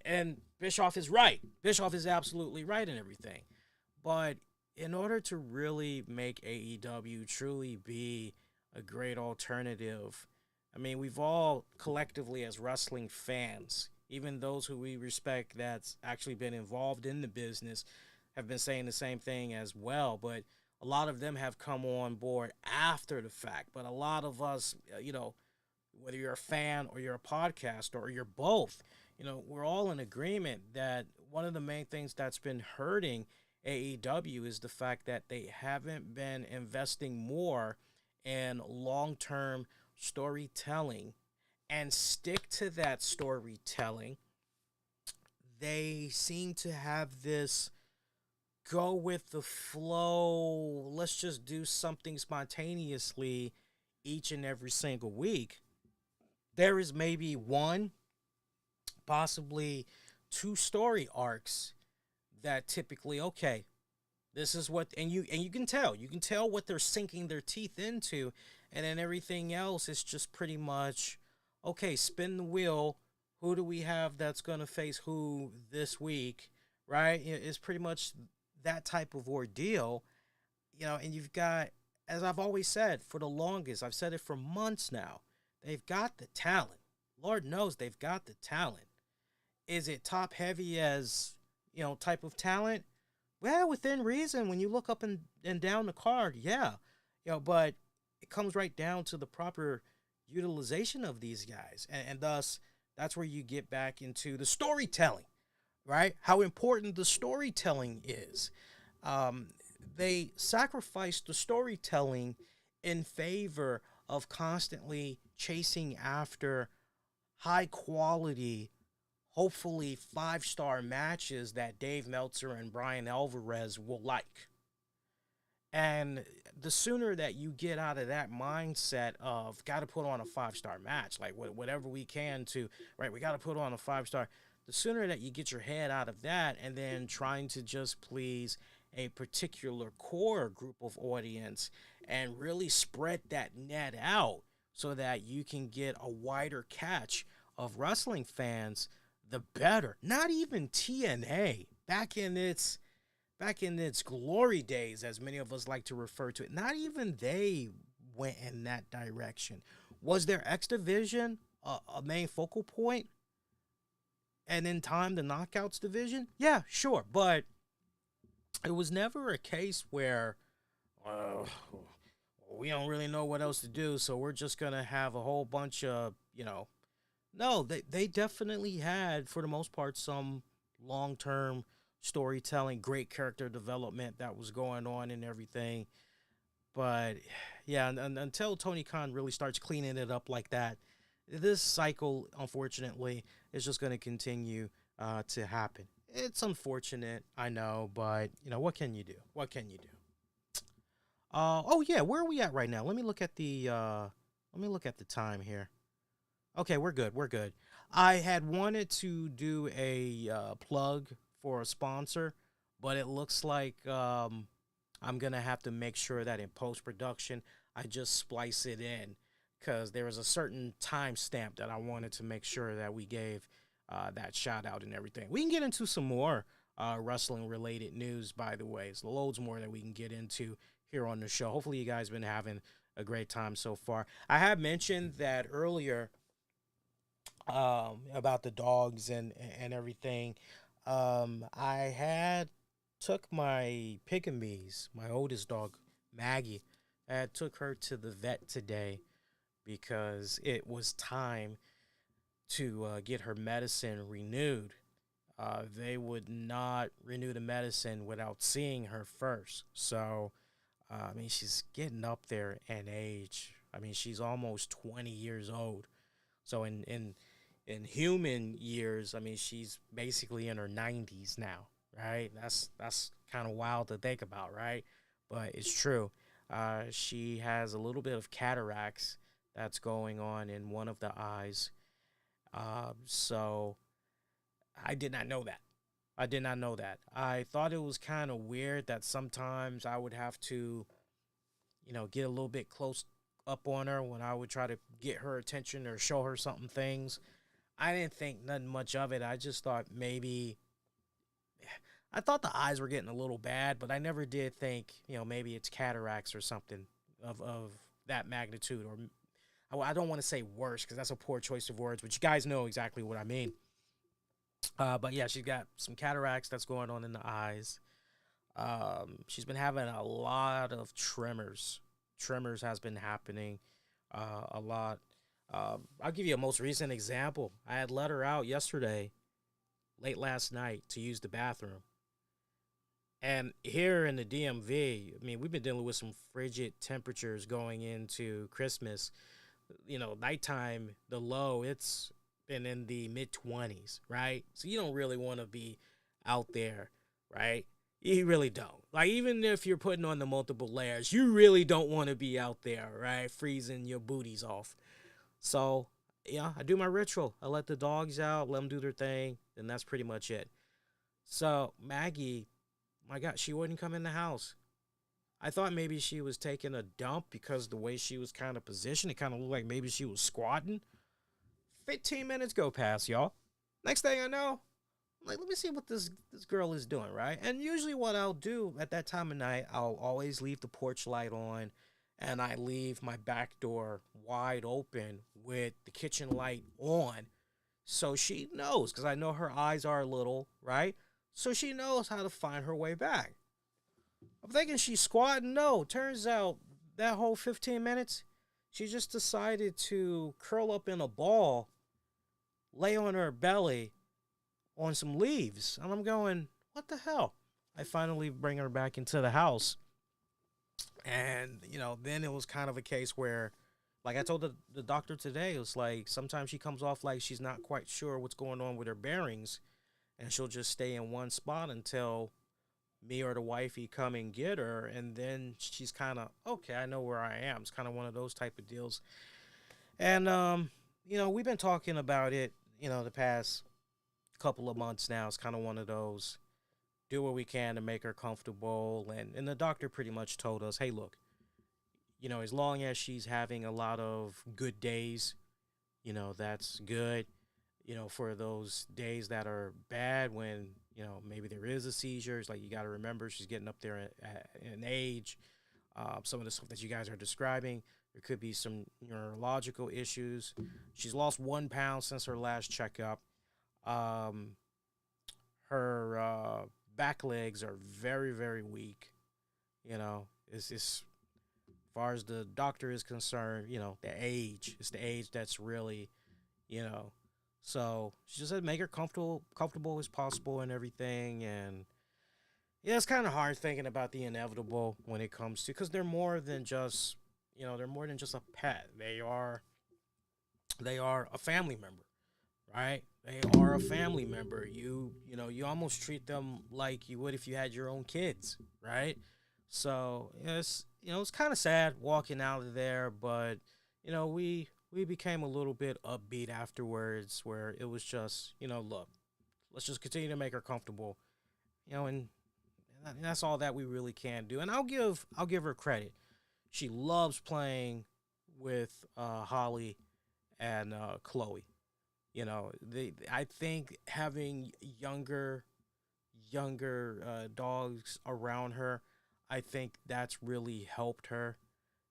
And Bischoff is right. Bischoff is absolutely right in everything. But in order to really make AEW truly be a great alternative, I mean, we've all collectively as wrestling fans, even those who we respect that's actually been involved in the business, have been saying the same thing as well. But a lot of them have come on board after the fact. But a lot of us, whether you're a fan or you're a podcaster or you're both, we're all in agreement that one of the main things that's been hurting AEW is the fact that they haven't been investing more in long-term storytelling and stick to that storytelling. They seem to have this go with the flow, let's just do something spontaneously each and every single week. There is maybe one, possibly two story arcs that typically, okay, this is what, and you can tell what they're sinking their teeth into, and then everything else is just pretty much, okay, spin the wheel. Who do we have that's going to face who this week, right? It's pretty much that type of ordeal, and you've got, as I've always said for the longest, I've said it for months now, they've got the talent. Lord knows they've got the talent. Is it top heavy as, type of talent? Well, within reason, when you look up and down the card, yeah. But it comes right down to the proper utilization of these guys. And thus, that's where you get back into the storytelling, right? How important the storytelling is. They sacrifice the storytelling in favor of constantly chasing after high quality, hopefully 5-star matches that Dave Meltzer and Brian Alvarez will like. And the sooner that you get out of that mindset of got to put on a 5-star match, like whatever we can to, right, we got to put on a 5-star, the sooner that you get your head out of that and then trying to just please a particular core group of audience and really spread that net out so that you can get a wider catch of wrestling fans, the better. Not even TNA back in its glory days, as many of us like to refer to it, not even they went in that direction. Was their X Division a main focal point? And in time, the Knockouts division? Yeah, sure. But it was never a case where we don't really know what else to do, so we're just going to have a whole bunch of, No, they definitely had, for the most part, some long-term storytelling, great character development that was going on and everything. But, yeah, until Tony Khan really starts cleaning it up like that, this cycle, unfortunately, is just going to continue to happen. It's unfortunate, I know, but, what can you do? What can you do? Oh, yeah, where are we at right now? Let me look at the time here. Okay, we're good. I had wanted to do a plug for a sponsor, but it looks like I'm going to have to make sure that in post-production, I just splice it in because there was a certain timestamp that I wanted to make sure that we gave that shout-out and everything. We can get into some more wrestling-related news, by the way. There's loads more that we can get into here on the show. Hopefully you guys have been having a great time so far. I have mentioned that earlier about the dogs and everything. I had took my Pygmies, my oldest dog, Maggie. I took her to the vet today because it was time to get her medicine renewed. They would not renew the medicine without seeing her first. So, she's getting up there in age. She's almost 20 years old. So in human years, she's basically in her 90s now, right? That's kind of wild to think about, right? But it's true. She has a little bit of cataracts that's going on in one of the eyes. So I did not know that. I thought it was kind of weird that sometimes I would have to, get a little bit close up on her when I would try to get her attention or show her something things. I didn't think nothing much of it. I just thought maybe, I thought the eyes were getting a little bad, but I never did think, maybe it's cataracts or something of that magnitude. Or I don't want to say worse because that's a poor choice of words, but you guys know exactly what I mean. But yeah, she's got some cataracts that's going on in the eyes. She's been having a lot of tremors. Tremors has been happening a lot. I'll give you a most recent example. I had let her out yesterday, late last night, to use the bathroom. And here in the DMV, I mean, we've been dealing with some frigid temperatures going into Christmas. You know, nighttime, the low, it's been in the mid 20s, right? So you don't really want to be out there, right? You really don't. Like, even if you're putting on the multiple layers, you really don't want to be out there, right? Freezing your booties off. So, yeah, I do my ritual. I let the dogs out, let them do their thing, and that's pretty much it. So, Maggie, my God, she wouldn't come in the house. I thought maybe she was taking a dump because the way she was kind of positioned, it kind of looked like maybe she was squatting. 15 minutes go past, y'all. Next thing I know, I'm like, let me see what this girl is doing, right? And usually what I'll do at that time of night, I'll always leave the porch light on and I leave my back door wide open with the kitchen light on. So she knows, because I know her eyes are little, right? So she knows how to find her way back. I'm thinking she's squatting. No, turns out that whole 15 minutes, she just decided to curl up in a ball, lay on her belly on some leaves. And I'm going, what the hell? I finally bring her back into the house. And, you know, then it was kind of a case where, like I told the doctor today, it was like sometimes she comes off like she's not quite sure what's going on with her bearings. And she'll just stay in one spot until me or the wifey come and get her. And then she's kind of, okay, I know where I am. It's kind of one of those type of deals. And, you know, we've been talking about it, you know, the past couple of months now. It's kind of one of those, do what we can to make her comfortable. And the doctor pretty much told us, hey, look, you know, as long as she's having a lot of good days, you know, that's good. You know, for those days that are bad when, you know, maybe there is a seizure, it's like you got to remember she's getting up there in age. Some of the stuff that you guys are describing, there could be some neurological issues. She's lost 1 pound since her last checkup. Her back legs are very, very weak. You know, it's as far as the doctor is concerned, you know, the age. It's the age that's really, you know. So she just said make her comfortable as possible and everything. And yeah, it's kind of hard thinking about the inevitable when it comes to, because they're more than just, you know, they're more than just a pet. They are a family member, right? They are a family member. You know, you almost treat them like you would if you had your own kids, right? So it's, you know, it's kind of sad walking out of there, but you know, we became a little bit upbeat afterwards, where it was just, you know, look, let's just continue to make her comfortable, you know, and that's all that we really can do. And I'll give her credit. She loves playing with Holly and Chloe. You know, I think having younger dogs around her, I think that's really helped her,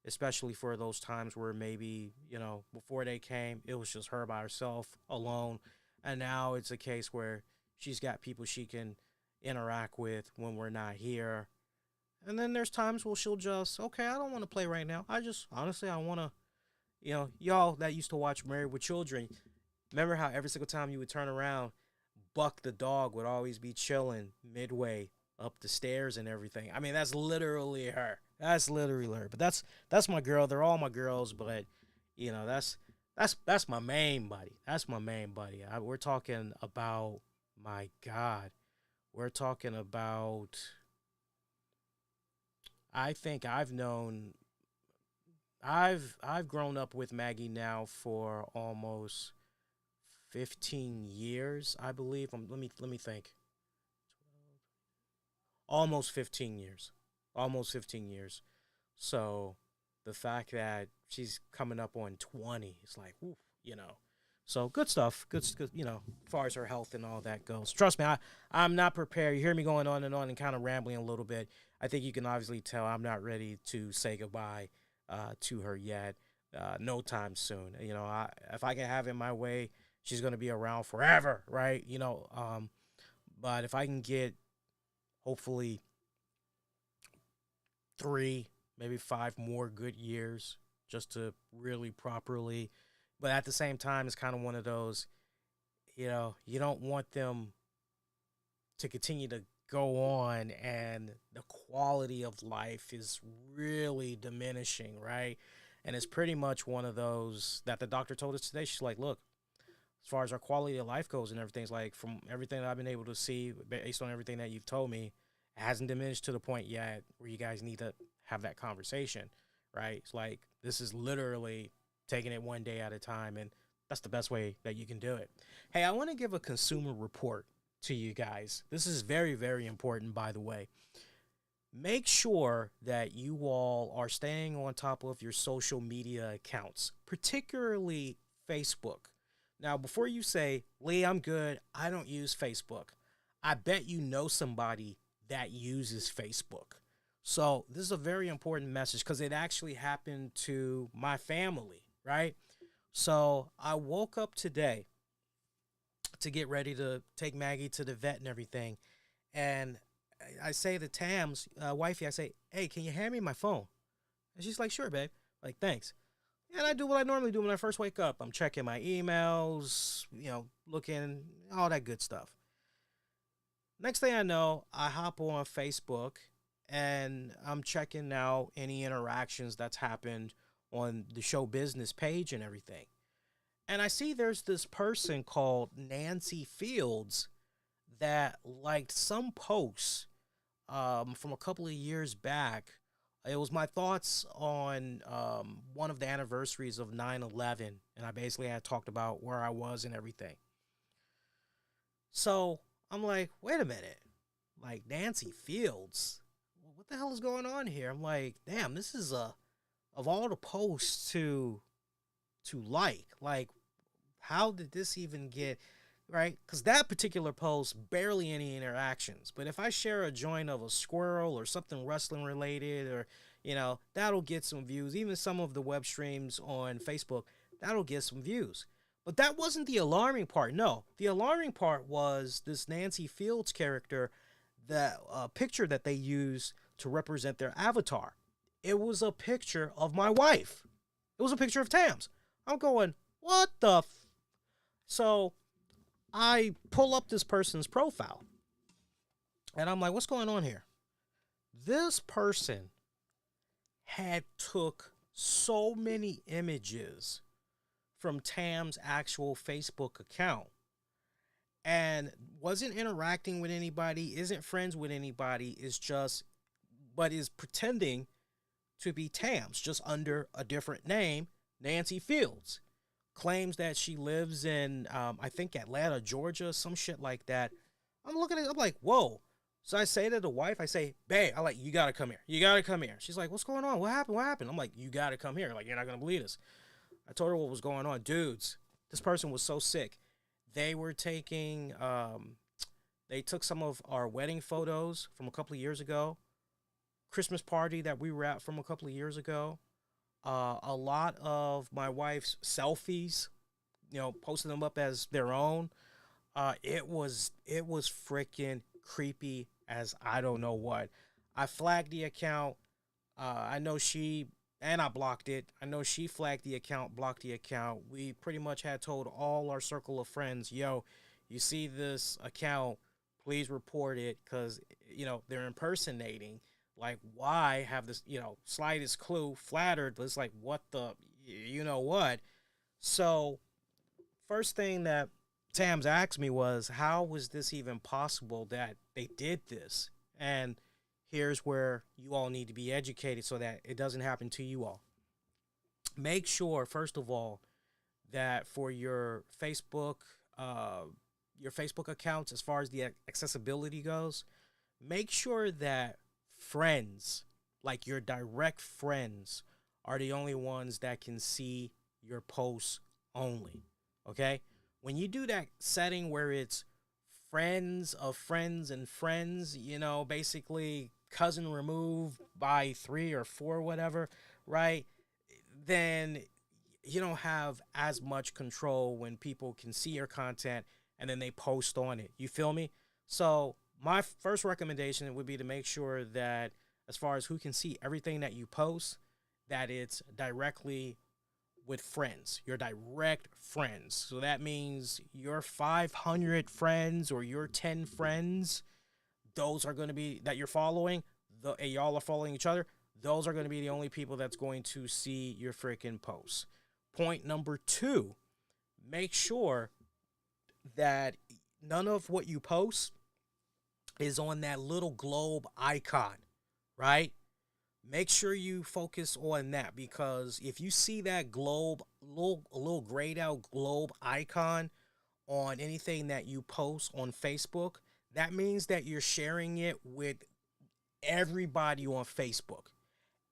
especially for those times where maybe, you know, before they came, it was just her by herself, alone. And now it's a case where she's got people she can interact with when we're not here. And then there's times where she'll just, okay, I don't want to play right now. I just, honestly, I want to, you know, y'all that used to watch Married with Children, remember how every single time you would turn around, Buck the dog would always be chilling midway up the stairs and everything. I mean, that's literally her. That's literally her. But that's my girl. They're all my girls, but you know, that's my main buddy. That's my main buddy. We're talking about, my God. We're talking about, I think I've grown up with Maggie now for almost 15 years, I believe. Let me think. Almost 15 years. Almost 15 years. So the fact that she's coming up on 20, it's like, whew, you know. So good stuff. Good, you know, as far as her health and all that goes. Trust me, I'm not prepared. You hear me going on and kind of rambling a little bit. I think you can obviously tell I'm not ready to say goodbye to her yet. No time soon. You know, if I can have it my way, she's going to be around forever, right? You know, but if I can get, hopefully, 3, maybe 5 more good years just to really properly, But at the same time, it's kind of one of those, you don't want them to continue to go on and the quality of life is really diminishing, right? And it's pretty much one of those that the doctor told us today. She's like, look, as far as our quality of life goes and everything's like, from everything that I've been able to see, based on everything that you've told me, it hasn't diminished to the point yet where you guys need to have that conversation, right? It's like, this is literally taking it one day at a time, and that's the best way that you can do it. Hey, I want to give a consumer report to you guys. This is very, very important, by the way. Make sure that you all are staying on top of your social media accounts, particularly Facebook. Now, before you say, Lee, I'm good, I don't use Facebook, I bet you know somebody that uses Facebook. So this is a very important message because it actually happened to my family, right? So I woke up today to get ready to take Maggie to the vet and everything. And I say to Tam's wifey, I say, hey, can you hand me my phone? And she's like, sure, babe. Like, thanks. And I do what I normally do when I first wake up. I'm checking my emails, looking, all that good stuff. Next thing I know, I hop on Facebook and I'm checking out any interactions that's happened on the show business page and everything. And I see there's this person called Nancy Fields that liked some posts from a couple of years back. It was my thoughts on one of the anniversaries of 9/11, and I basically had talked about where I was and everything. So I'm like, wait a minute, like Nancy Fields, what the hell is going on here? I'm like, damn, this is of all the posts to like, how did this even get, right? Because that particular post, barely any interactions. But if I share a joint of a squirrel or something wrestling related, or, that'll get some views. Even some of the web streams on Facebook, that'll get some views. But that wasn't the alarming part. No, the alarming part was this Nancy Fields character, that picture that they used to represent their avatar. It was a picture of my wife. It was a picture of Tam's. I'm going, what the So I pull up this person's profile. And I'm like, what's going on here? This person had took so many images from Tam's actual Facebook account and wasn't interacting with anybody, isn't friends with anybody, but is pretending to be Tam's, just under a different name, Nancy Fields. Claims that she lives in, I think, Atlanta, Georgia, some shit like that. I'm looking at it, I'm like, whoa. So I say to the wife, I say, babe, you gotta come here. You gotta come here. She's like, what's going on? What happened? I'm like, you gotta come here. Like, you're not gonna believe this. I told her what was going on. Dudes, this person was so sick. They were taking, they took some of our wedding photos from a couple of years ago, Christmas party that we were at from a couple of years ago. A lot of my wife's selfies, posting them up as their own. It was freaking creepy as I don't know what. I flagged the account. I know I blocked it. I know she flagged the account, blocked the account. We pretty much had told all our circle of friends, yo, you see this account, please report it, because, they're impersonating. Like, why have this, slightest clue, flattered, but it's like, what the, what? So, first thing that Tams asked me was, how was this even possible that they did this? And here's where you all need to be educated so that it doesn't happen to you all. Make sure, first of all, that for your Facebook accounts, as far as the accessibility goes, make sure that friends, like your direct friends, are the only ones that can see your posts only. Okay? When you do that setting where it's friends of friends and friends, basically cousin removed by 3 or 4, whatever, right? Then you don't have as much control when people can see your content and then they post on it. You feel me? So my first recommendation would be to make sure that, as far as who can see everything that you post, that it's directly with friends, your direct friends. So that means your 500 friends or your 10 friends, those are going to be that you're following, and y'all are following each other. Those are going to be the only people that's going to see your freaking posts. Point number 2, make sure that none of what you post is on that little globe icon, right? Make sure you focus on that, because if you see that globe, a little grayed out globe icon on anything that you post on Facebook, that means that you're sharing it with everybody on Facebook.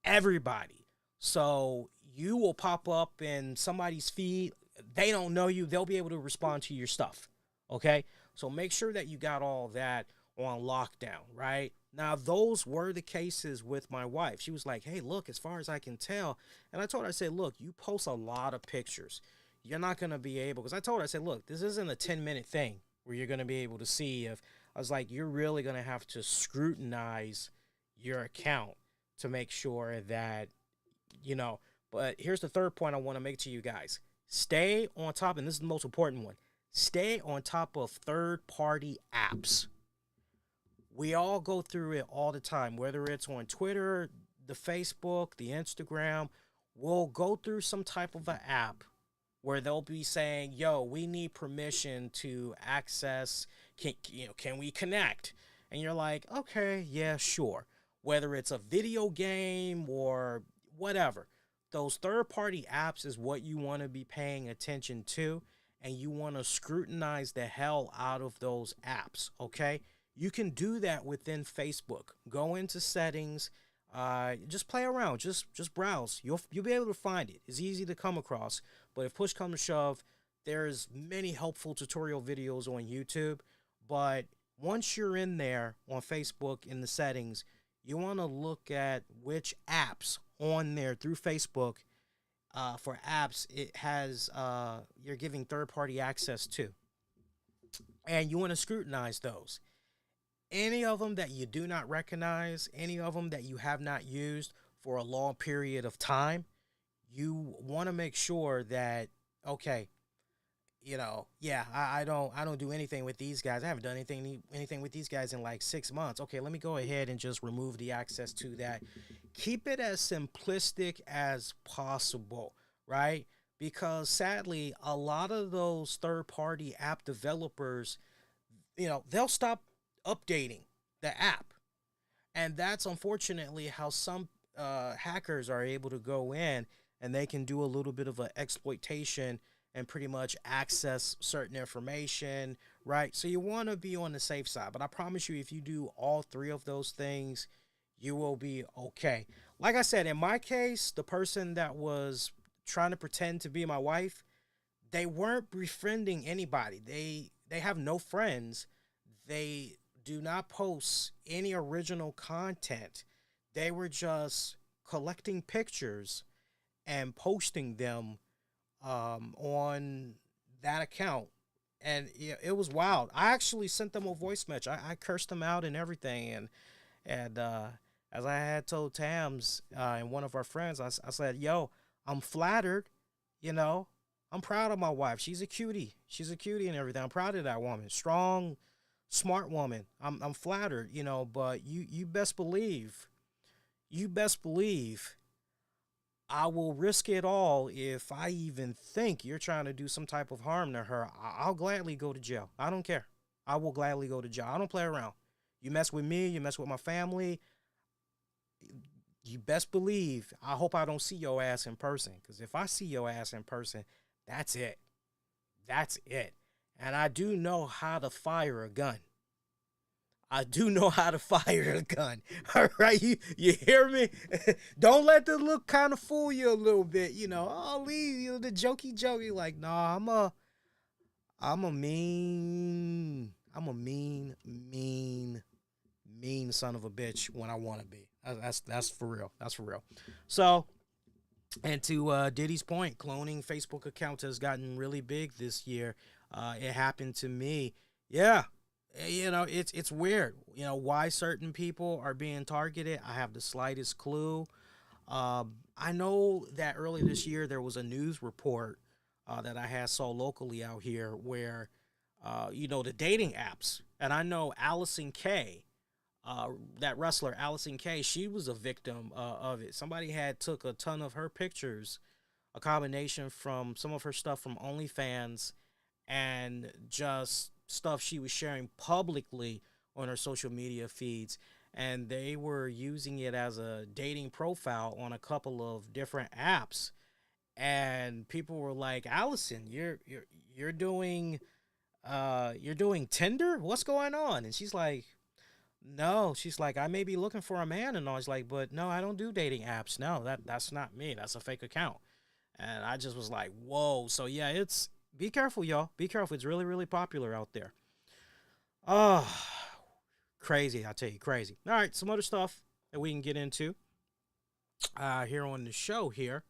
Everybody. So you will pop up in somebody's feed. They don't know you. They'll be able to respond to your stuff. Okay? So make sure that you got all that on lockdown, right? Now, those were the cases with my wife. She was like, hey, look, as far as I can tell. And I told her, I said, look, you post a lot of pictures. You're not going to be able, because I told her, I said, look, this isn't a 10-minute thing where you're going to be able to see if, I was like, you're really going to have to scrutinize your account to make sure that, but here's the third point I want to make to you guys. Stay on top, and this is the most important one. Stay on top of third-party apps. We all go through it all the time, whether it's on Twitter, the Facebook, the Instagram. We'll go through some type of an app where they'll be saying, yo, we need permission to access, can we connect? And you're like, okay, yeah, sure. Whether it's a video game or whatever, those third-party apps is what you want to be paying attention to, and you want to scrutinize the hell out of those apps, okay? You can do that within Facebook. Go into settings, just play around, just browse. You'll be able to find it. It's easy to come across, but if push comes to shove, there's many helpful tutorial videos on YouTube. But once you're in there on Facebook in the settings, you want to look at which apps on there through Facebook for apps it has you're giving third-party access to, and you want to scrutinize those. Any of them that you do not recognize, any of them that you have not used for a long period of time, you want to make sure that, okay, I don't do anything with these guys. I haven't done anything with these guys in like 6 months. Okay, let me go ahead and just remove the access to that. Keep it as simplistic as possible, right? Because sadly, a lot of those third-party app developers, they'll stop updating the app, and that's unfortunately how some hackers are able to go in, and they can do a little bit of an exploitation and pretty much access certain information, right? So you want to be on the safe side, but I promise you, if you do all 3 of those things, you will be okay. Like I said, in my case, the person that was trying to pretend to be my wife, they weren't befriending anybody. They have no friends. They do not post any original content. They were just collecting pictures and posting them on that account. And it was wild. I actually sent them a voice message. I cursed them out and everything. And as I had told Tams and one of our friends, I said, yo, I'm flattered, I'm proud of my wife. She's a cutie. She's a cutie and everything. I'm proud of that woman. Strong, smart woman. I'm flattered, but you best believe I will risk it all if I even think you're trying to do some type of harm to her. I'll gladly go to jail. I don't care. I will gladly go to jail. I don't play around. You mess with me, you mess with my family, you best believe I hope I don't see your ass in person, because if I see your ass in person, that's it. That's it. And I do know how to fire a gun. I do know how to fire a gun. All right, you hear me? Don't let the look kind of fool you a little bit. Leave the jokey. Like, nah, I'm a mean son of a bitch when I want to be. That's for real. That's for real. So, and to Diddy's point, cloning Facebook accounts has gotten really big this year. It happened to me. Yeah. It's weird, why certain people are being targeted. I have the slightest clue. I know that earlier this year there was a news report that I had saw locally out here where, the dating apps, and I know Allison Kay, that wrestler Allison Kay, she was a victim of it. Somebody had took a ton of her pictures, a combination from some of her stuff from OnlyFans and just stuff she was sharing publicly on her social media feeds, and they were using it as a dating profile on a couple of different apps. And people were like, Allison, you're doing you're doing Tinder? What's going on? And she's like, no. She's like, I may be looking for a man and all. She's like, but no, I don't do dating apps. No, that's not me. That's a fake account. And I just was like, whoa. So yeah, it's be careful, y'all. Be careful. It's really, really popular out there. Oh, crazy. I tell you, crazy. All right, some other stuff that we can get into here on the show here.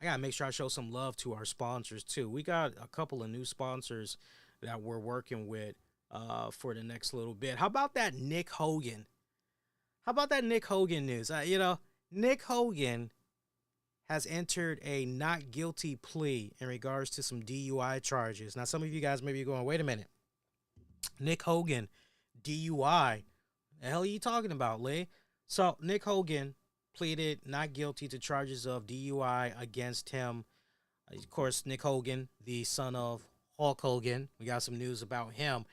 I gotta make sure I show some love to our sponsors too. We got a couple of new sponsors that we're working with for the next little bit. How about that Nick Hogan? How about that Nick Hogan news? Nick Hogan has entered a not guilty plea in regards to some DUI charges. Now, some of you guys may be going, wait a minute. Nick Hogan, DUI? The hell are you talking about, Lee? So, Nick Hogan pleaded not guilty to charges of DUI against him. Of course, Nick Hogan, the son of Hulk Hogan. We got some news about him.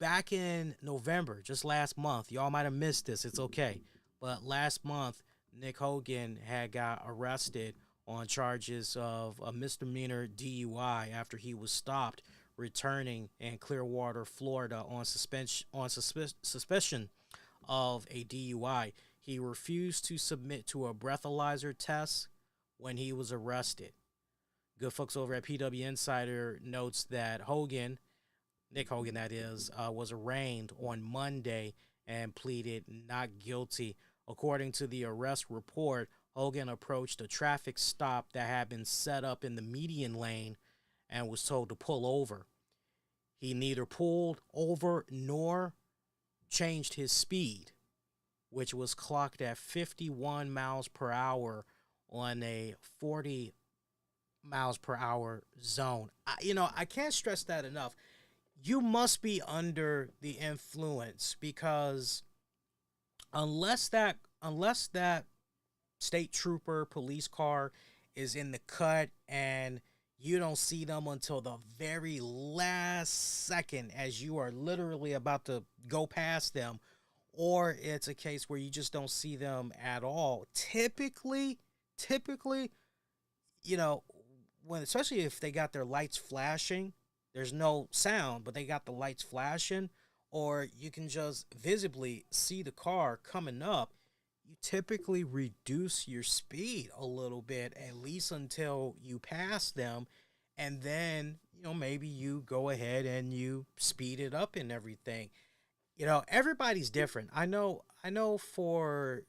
Back in November, just last month, y'all might have missed this. It's okay. But last month, Nick Hogan had got arrested on charges of a misdemeanor DUI after he was stopped returning in Clearwater, Florida on suspicion of a DUI. He refused to submit to a breathalyzer test when he was arrested. Good folks over at PW Insider notes that Hogan, Nick Hogan that is, was arraigned on Monday and pleaded not guilty. According to the arrest report, Hogan approached a traffic stop that had been set up in the median lane and was told to pull over. He neither pulled over nor changed his speed, which was clocked at 51 miles per hour on a 40 miles per hour zone. I can't stress that enough. You must be under the influence, because unless that state trooper police car is in the cut and you don't see them until the very last second as you are literally about to go past them, or it's a case where you just don't see them at all. Typically, when, especially if they got their lights flashing, there's no sound, but they got the lights flashing, or you can just visibly see the car coming up, you typically reduce your speed a little bit, at least until you pass them, and then, maybe you go ahead and you speed it up and everything. Everybody's different. I know for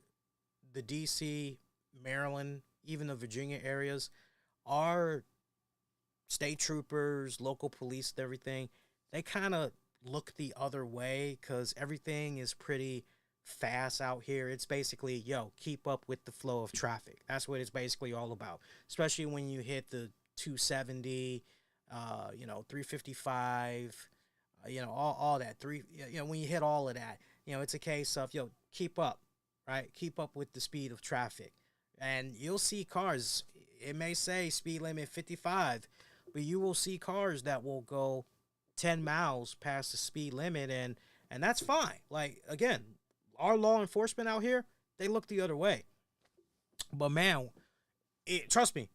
the DC, Maryland, even the Virginia areas, our state troopers, local police, and everything, they kind of look the other way because everything is pretty fast out here. It's basically, keep up with the flow of traffic. That's what it's basically all about, especially when you hit the 270, 355, all that when you hit all of that, it's a case of, keep up, right? Keep up with the speed of traffic. And you'll see cars, it may say speed limit 55, but you will see cars that will go 10 miles past the speed limit, and that's fine. Like, again, our law enforcement out here, they look the other way. But man, trust me,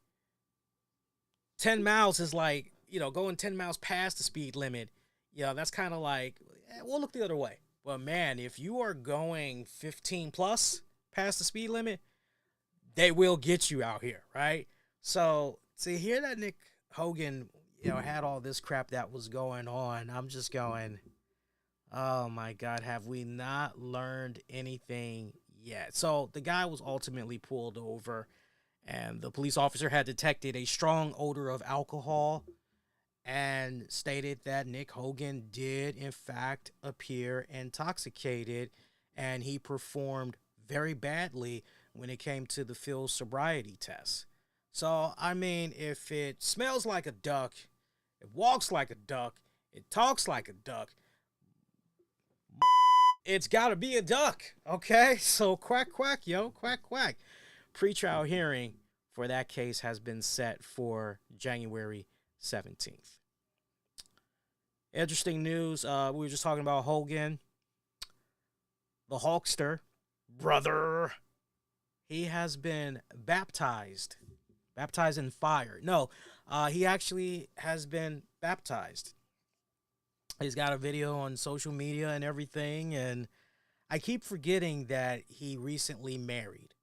10 miles is like, going 10 miles past the speed limit. That's kind of like, we'll look the other way. But man, if you are going 15 plus past the speed limit, they will get you out here, right? So to hear that Nick Hogan, had all this crap that was going on, I'm just going, oh my God, have we not learned anything yet? So the guy was ultimately pulled over, and the police officer had detected a strong odor of alcohol and stated that Nick Hogan did, in fact, appear intoxicated, and he performed very badly when it came to the field sobriety test. So, I mean, if it smells like a duck, it walks like a duck, it talks like a duck, it's got to be a duck, okay? So, quack, quack, yo, quack, quack. Pre-trial hearing for that case has been set for January 17th. Interesting news. We were just talking about Hogan, the Hulkster, brother. He has been baptized in fire. No, he actually has been baptized. He's got a video on social media and everything, and I keep forgetting that he recently married.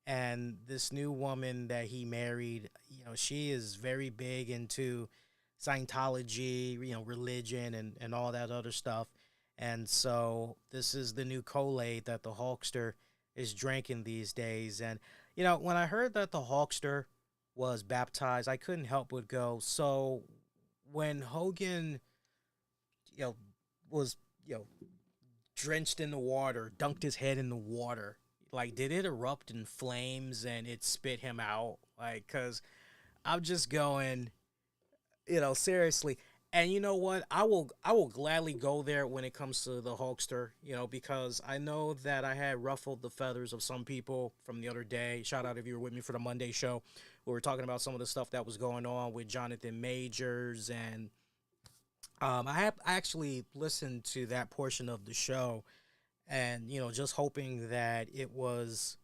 And this new woman that he married, she is very big into Scientology, religion and all that other stuff. And so this is the new Kool-Aid that the Hulkster is drinking these days. And, when I heard that the Hulkster was baptized, I couldn't help but go, so when Hogan, was, drenched in the water, dunked his head in the water, like, did it erupt in flames and it spit him out? Like, because I'm just going, seriously. And you know what? I will gladly go there when it comes to the Hulkster, because I know that I had ruffled the feathers of some people from the other day. Shout out if you were with me for the Monday show. We were talking about some of the stuff that was going on with Jonathan Majors, and I actually listened to that portion of the show, and just hoping that it was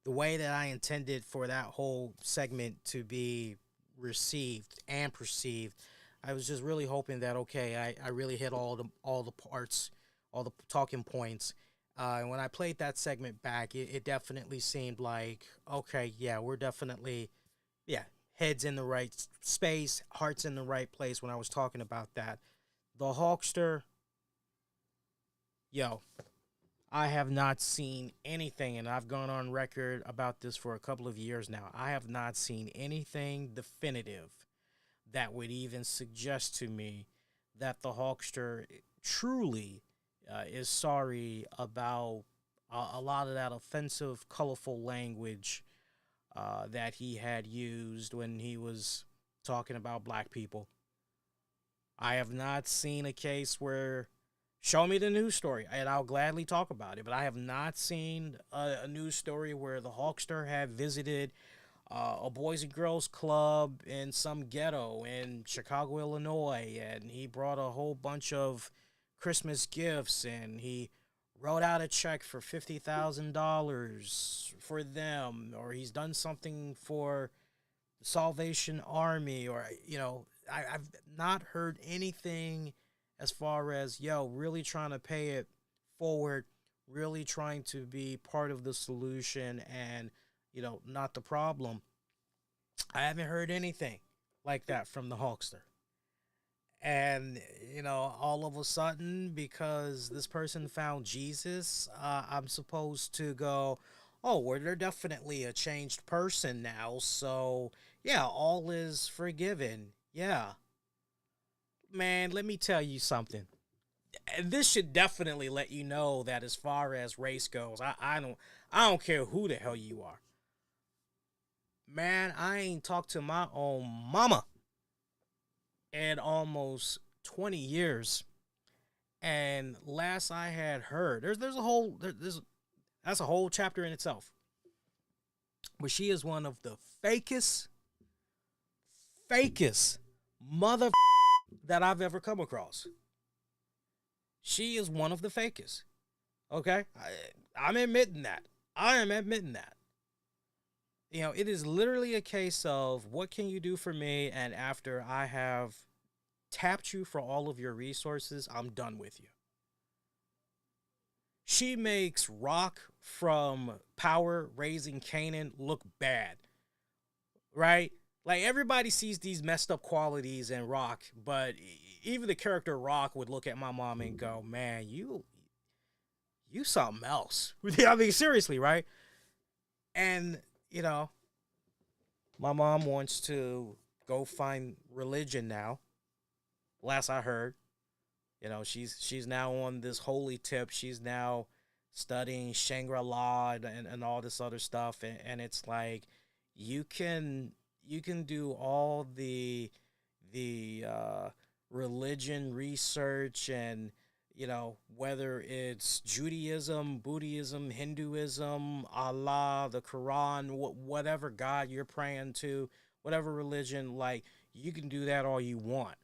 the way that I intended for that whole segment to be received and perceived. I was just really hoping that, okay, I really hit all the parts, all the talking points. And when I played that segment back, it definitely seemed like, okay, yeah, we're definitely, heads in the right space, hearts in the right place when I was talking about that. The Hulkster, I have not seen anything, and I've gone on record about this for a couple of years now. I have not seen anything definitive that would even suggest to me that the Hulkster truly is sorry about a lot of that offensive, colorful language that he had used when he was talking about black people. I have not seen a case where, show me the news story, and I'll gladly talk about it, but I have not seen a news story where the Hulkster had visited a Boys and Girls Club in some ghetto in Chicago, Illinois, and he brought a whole bunch of Christmas gifts, and he wrote out a check for $50,000 for them, or he's done something for the Salvation Army, or, I've not heard anything as far as, really trying to pay it forward, really trying to be part of the solution and, not the problem. I haven't heard anything like that from the Hulkster. And, all of a sudden, because this person found Jesus, I'm supposed to go, oh, well, they're definitely a changed person now. So, yeah, all is forgiven. Yeah. Man, let me tell you something. This should definitely let you know that as far as race goes, I don't care who the hell you are. Man, I ain't talked to my own mama in almost 20 years. And last I had heard, that's a whole chapter in itself. But she is one of the fakest mother that I've ever come across. She is one of the fakest. Okay? I'm admitting that. I am admitting that. It is literally a case of what can you do for me, and after I have tapped you for all of your resources, I'm done with you. She makes Rock from Power Raising Kanan look bad. Right? Like, everybody sees these messed up qualities in Rock, but even the character Rock would look at my mom and go, man, you something else. I mean, seriously, right? And, my mom wants to go find religion now. Last I heard, she's now on this holy tip. She's now studying Shangri-La and all this other stuff, and it's like you can do all the religion research, and whether it's Judaism, Buddhism, Hinduism, Allah, the Quran, whatever God you're praying to, whatever religion, like you can do that all you want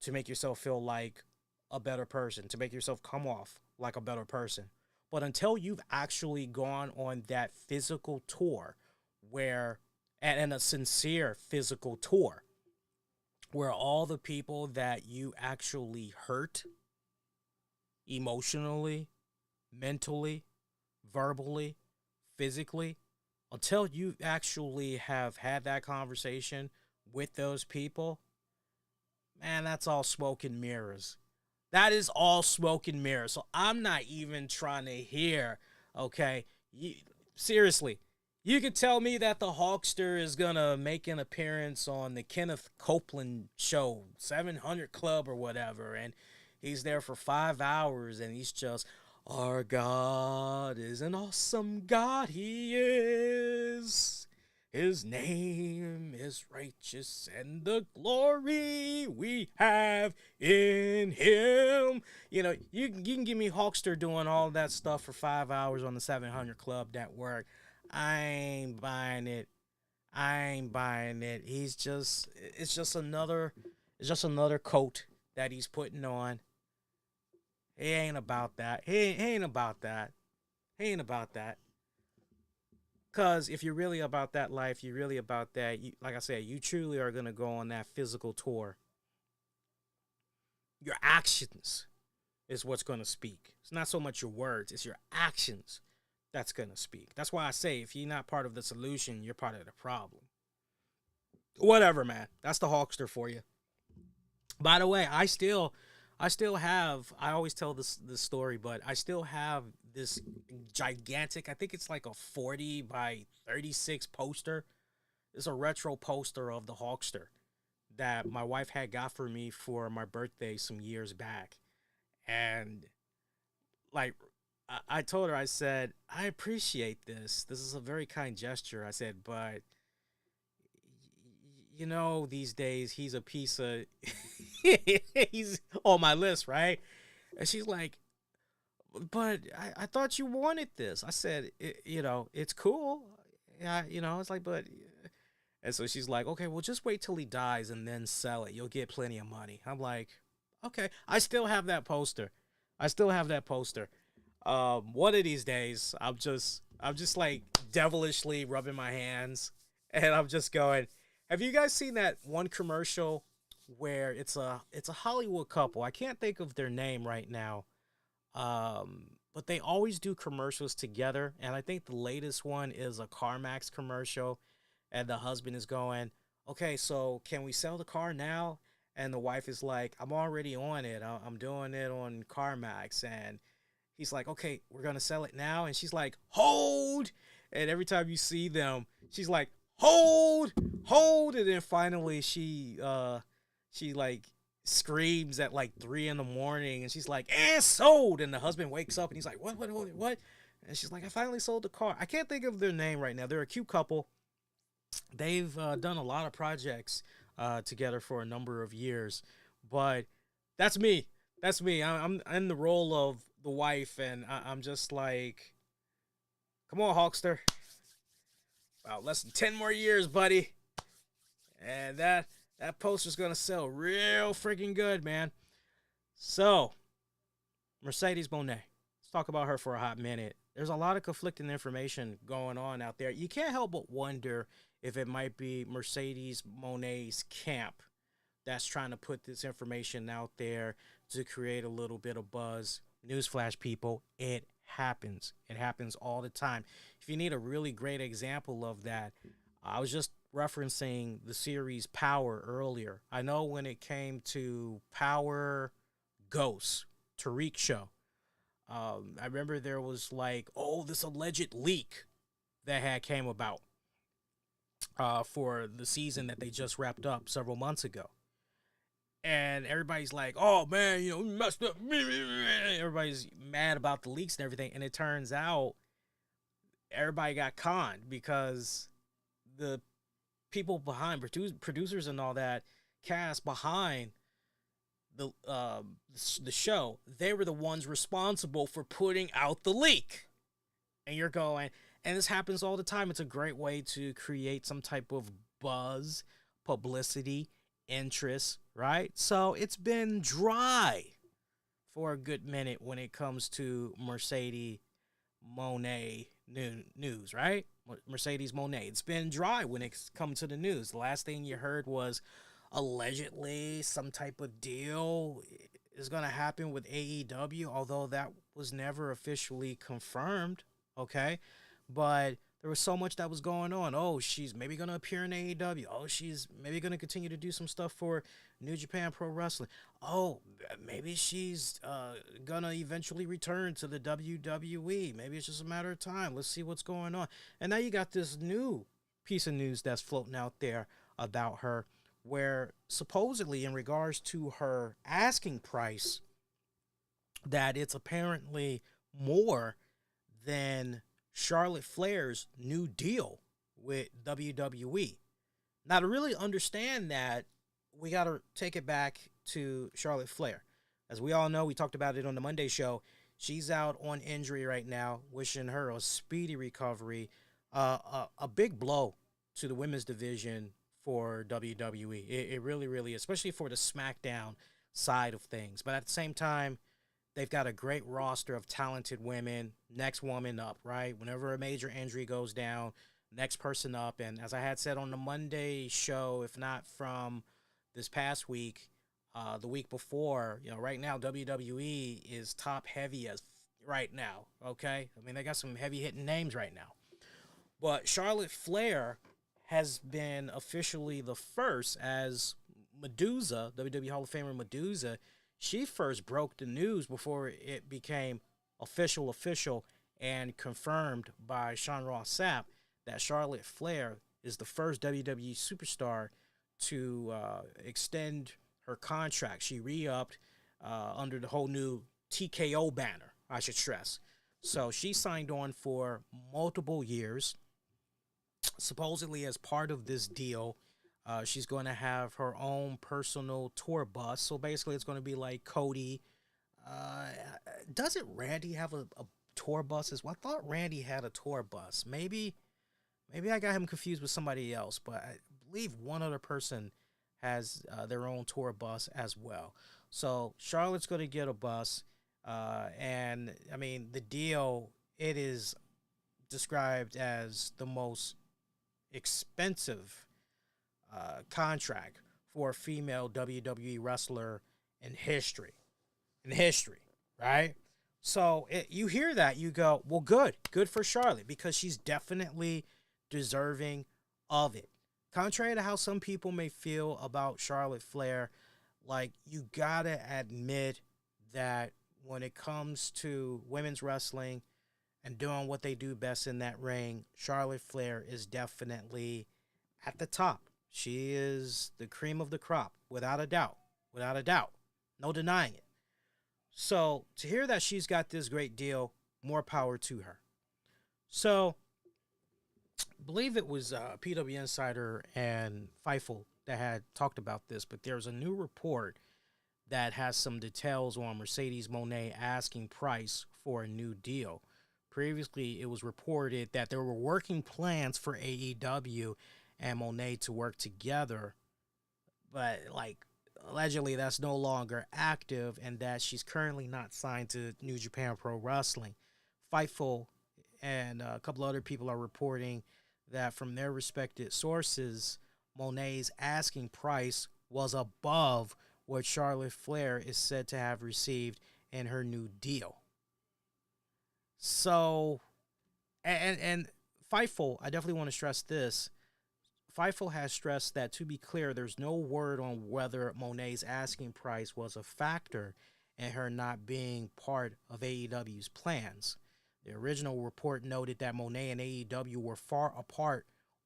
to make yourself feel like a better person, to make yourself come off like a better person. But until you've actually gone on that physical tour where, and a sincere physical tour, where all the people that you actually hurt emotionally, mentally, verbally, physically, until you actually have had that conversation with those people, man, that's all smoke and mirrors. That is all smoke and mirrors. So I'm not even trying to hear, okay? Seriously, you could tell me that the Hawkster is going to make an appearance on the Kenneth Copeland show, 700 Club or whatever, and he's there for 5 hours, and he's just, our God is an awesome God, he is. His name is righteous, and the glory we have in him. You can give me Hawkster doing all that stuff for 5 hours on the 700 Club Network. I ain't buying it. It's just another coat that he's putting on. He ain't about that. He ain't about that. Because if you're really about that life, you're really about that, like I said, you truly are going to go on that physical tour. Your actions is what's going to speak. It's not so much your words, it's your actions that's going to speak. That's why I say, if you're not part of the solution, you're part of the problem. Whatever, man. That's the Hawkster for you. By the way, I still have, I always tell this story, but I still have this gigantic, I think it's like a 40 by 36 poster. It's a retro poster of the Hawkster that my wife had got for me for my birthday some years back. And like, I told her, I said, I appreciate this. This is a very kind gesture. I said, but these days he's a piece of, he's on my list, right? And she's like, but I thought you wanted this. I said, it's cool. Yeah, it's like, but, and so she's like, okay, well, just wait till he dies and then sell it. You'll get plenty of money. I'm like, okay. I still have that poster. One of these days, I'm just like devilishly rubbing my hands, and I'm just going, have you guys seen that one commercial where it's a Hollywood couple? I can't think of their name right now. But they always do commercials together, and I think the latest one is a CarMax commercial, and the husband is going, okay, so can we sell the car now? And the wife is like, I'm already on it. I'm doing it on CarMax. And he's like, okay, we're going to sell it now. And she's like, hold. And every time you see them, she's like, hold. And then finally she like screams at like 3 a.m, and she's like, and sold. And the husband wakes up and he's like, what? And she's like, I finally sold the car. I can't think of their name right now. They're a cute couple. They've done a lot of projects together for a number of years, but that's me. I'm in the role of the wife, and I'm just like, come on, Hawkster. About less than 10 more years, buddy. And that poster's going to sell real freaking good, man. So, Mercedes Moné. Let's talk about her for a hot minute. There's a lot of conflicting information going on out there. You can't help but wonder if it might be Mercedes Moné's camp that's trying to put this information out there to create a little bit of buzz. Newsflash, people, it happens. It happens all the time. If you need a really great example of that, I was just referencing the series Power earlier. I know when it came to Power Ghost, Tariq show, I remember there was like, this alleged leak that had came about for the season that they just wrapped up several months ago. And everybody's like, oh man, you messed up. Everybody's mad about the leaks and everything. And it turns out everybody got conned because the people behind producers and all that cast behind the show, they were the ones responsible for putting out the leak. And you're going, and this happens all the time. It's a great way to create some type of buzz, publicity, interest, right? So it's been dry for a good minute when it comes to Mercedes Moné news, right? Mercedes Moné. It's been dry when it's come to the news. The last thing you heard was allegedly some type of deal is going to happen with AEW, although that was never officially confirmed, okay? But there was so much that was going on. Oh, she's maybe going to appear in AEW. Oh, she's maybe going to continue to do some stuff for New Japan Pro Wrestling. Oh, maybe she's going to eventually return to the WWE. Maybe it's just a matter of time. Let's see what's going on. And now you got this new piece of news that's floating out there about her, where supposedly in regards to her asking price, that it's apparently more than Charlotte Flair's new deal with WWE. Now, to really understand that, we got to take it back to Charlotte Flair. As we all know, we talked about it on the Monday show. She's out on injury right now, wishing her a speedy recovery. A big blow to the women's division for WWE. It really, really, especially for the SmackDown side of things. But at the same time, they've got a great roster of talented women. Next woman up, right? Whenever a major injury goes down, next person up. And as I had said on the Monday show, if not from this past week, the week before, right now WWE is top heavy as right now, okay? I mean, they got some heavy hitting names right now. But Charlotte Flair has been officially the first, as Medusa, WWE Hall of Famer Medusa, she first broke the news before it became official and confirmed by Sean Ross Sapp that Charlotte Flair is the first WWE superstar to extend her contract. She re-upped under the whole new TKO banner, I should stress. So she signed on for multiple years. Supposedly, as part of this deal, she's going to have her own personal tour bus. So basically, it's going to be like Cody. Doesn't Randy have a tour bus as well? I thought Randy had a tour bus. Maybe I got him confused with somebody else, but I believe one other person has their own tour bus as well. So Charlotte's going to get a bus. And, I mean, the deal, it is described as the most expensive contract for a female WWE wrestler in history. Right? So you hear that, you go, well, good for Charlotte, because she's definitely deserving of it. Contrary to how some people may feel about Charlotte Flair, like, you gotta admit that when it comes to women's wrestling and doing what they do best in that ring, Charlotte Flair is definitely at the top. She is the cream of the crop, without a doubt. No denying it. So to hear that she's got this great deal, more power to her. So I believe it was PW Insider and Fightful that had talked about this, but there's a new report that has some details on Mercedes Moné asking price for a new deal. Previously, it was reported that there were working plans for AEW and Moné to work together, but allegedly that's no longer active, and that she's currently not signed to New Japan Pro Wrestling. Fightful and a couple other people are reporting that from their respective sources, Moné's asking price was above what Charlotte Flair is said to have received in her new deal. So, and Fightful, I definitely want to stress this. Fightful has stressed that, to be clear, there's no word on whether Moné's asking price was a factor in her not being part of AEW's plans. The original report noted that Moné and AEW were far apart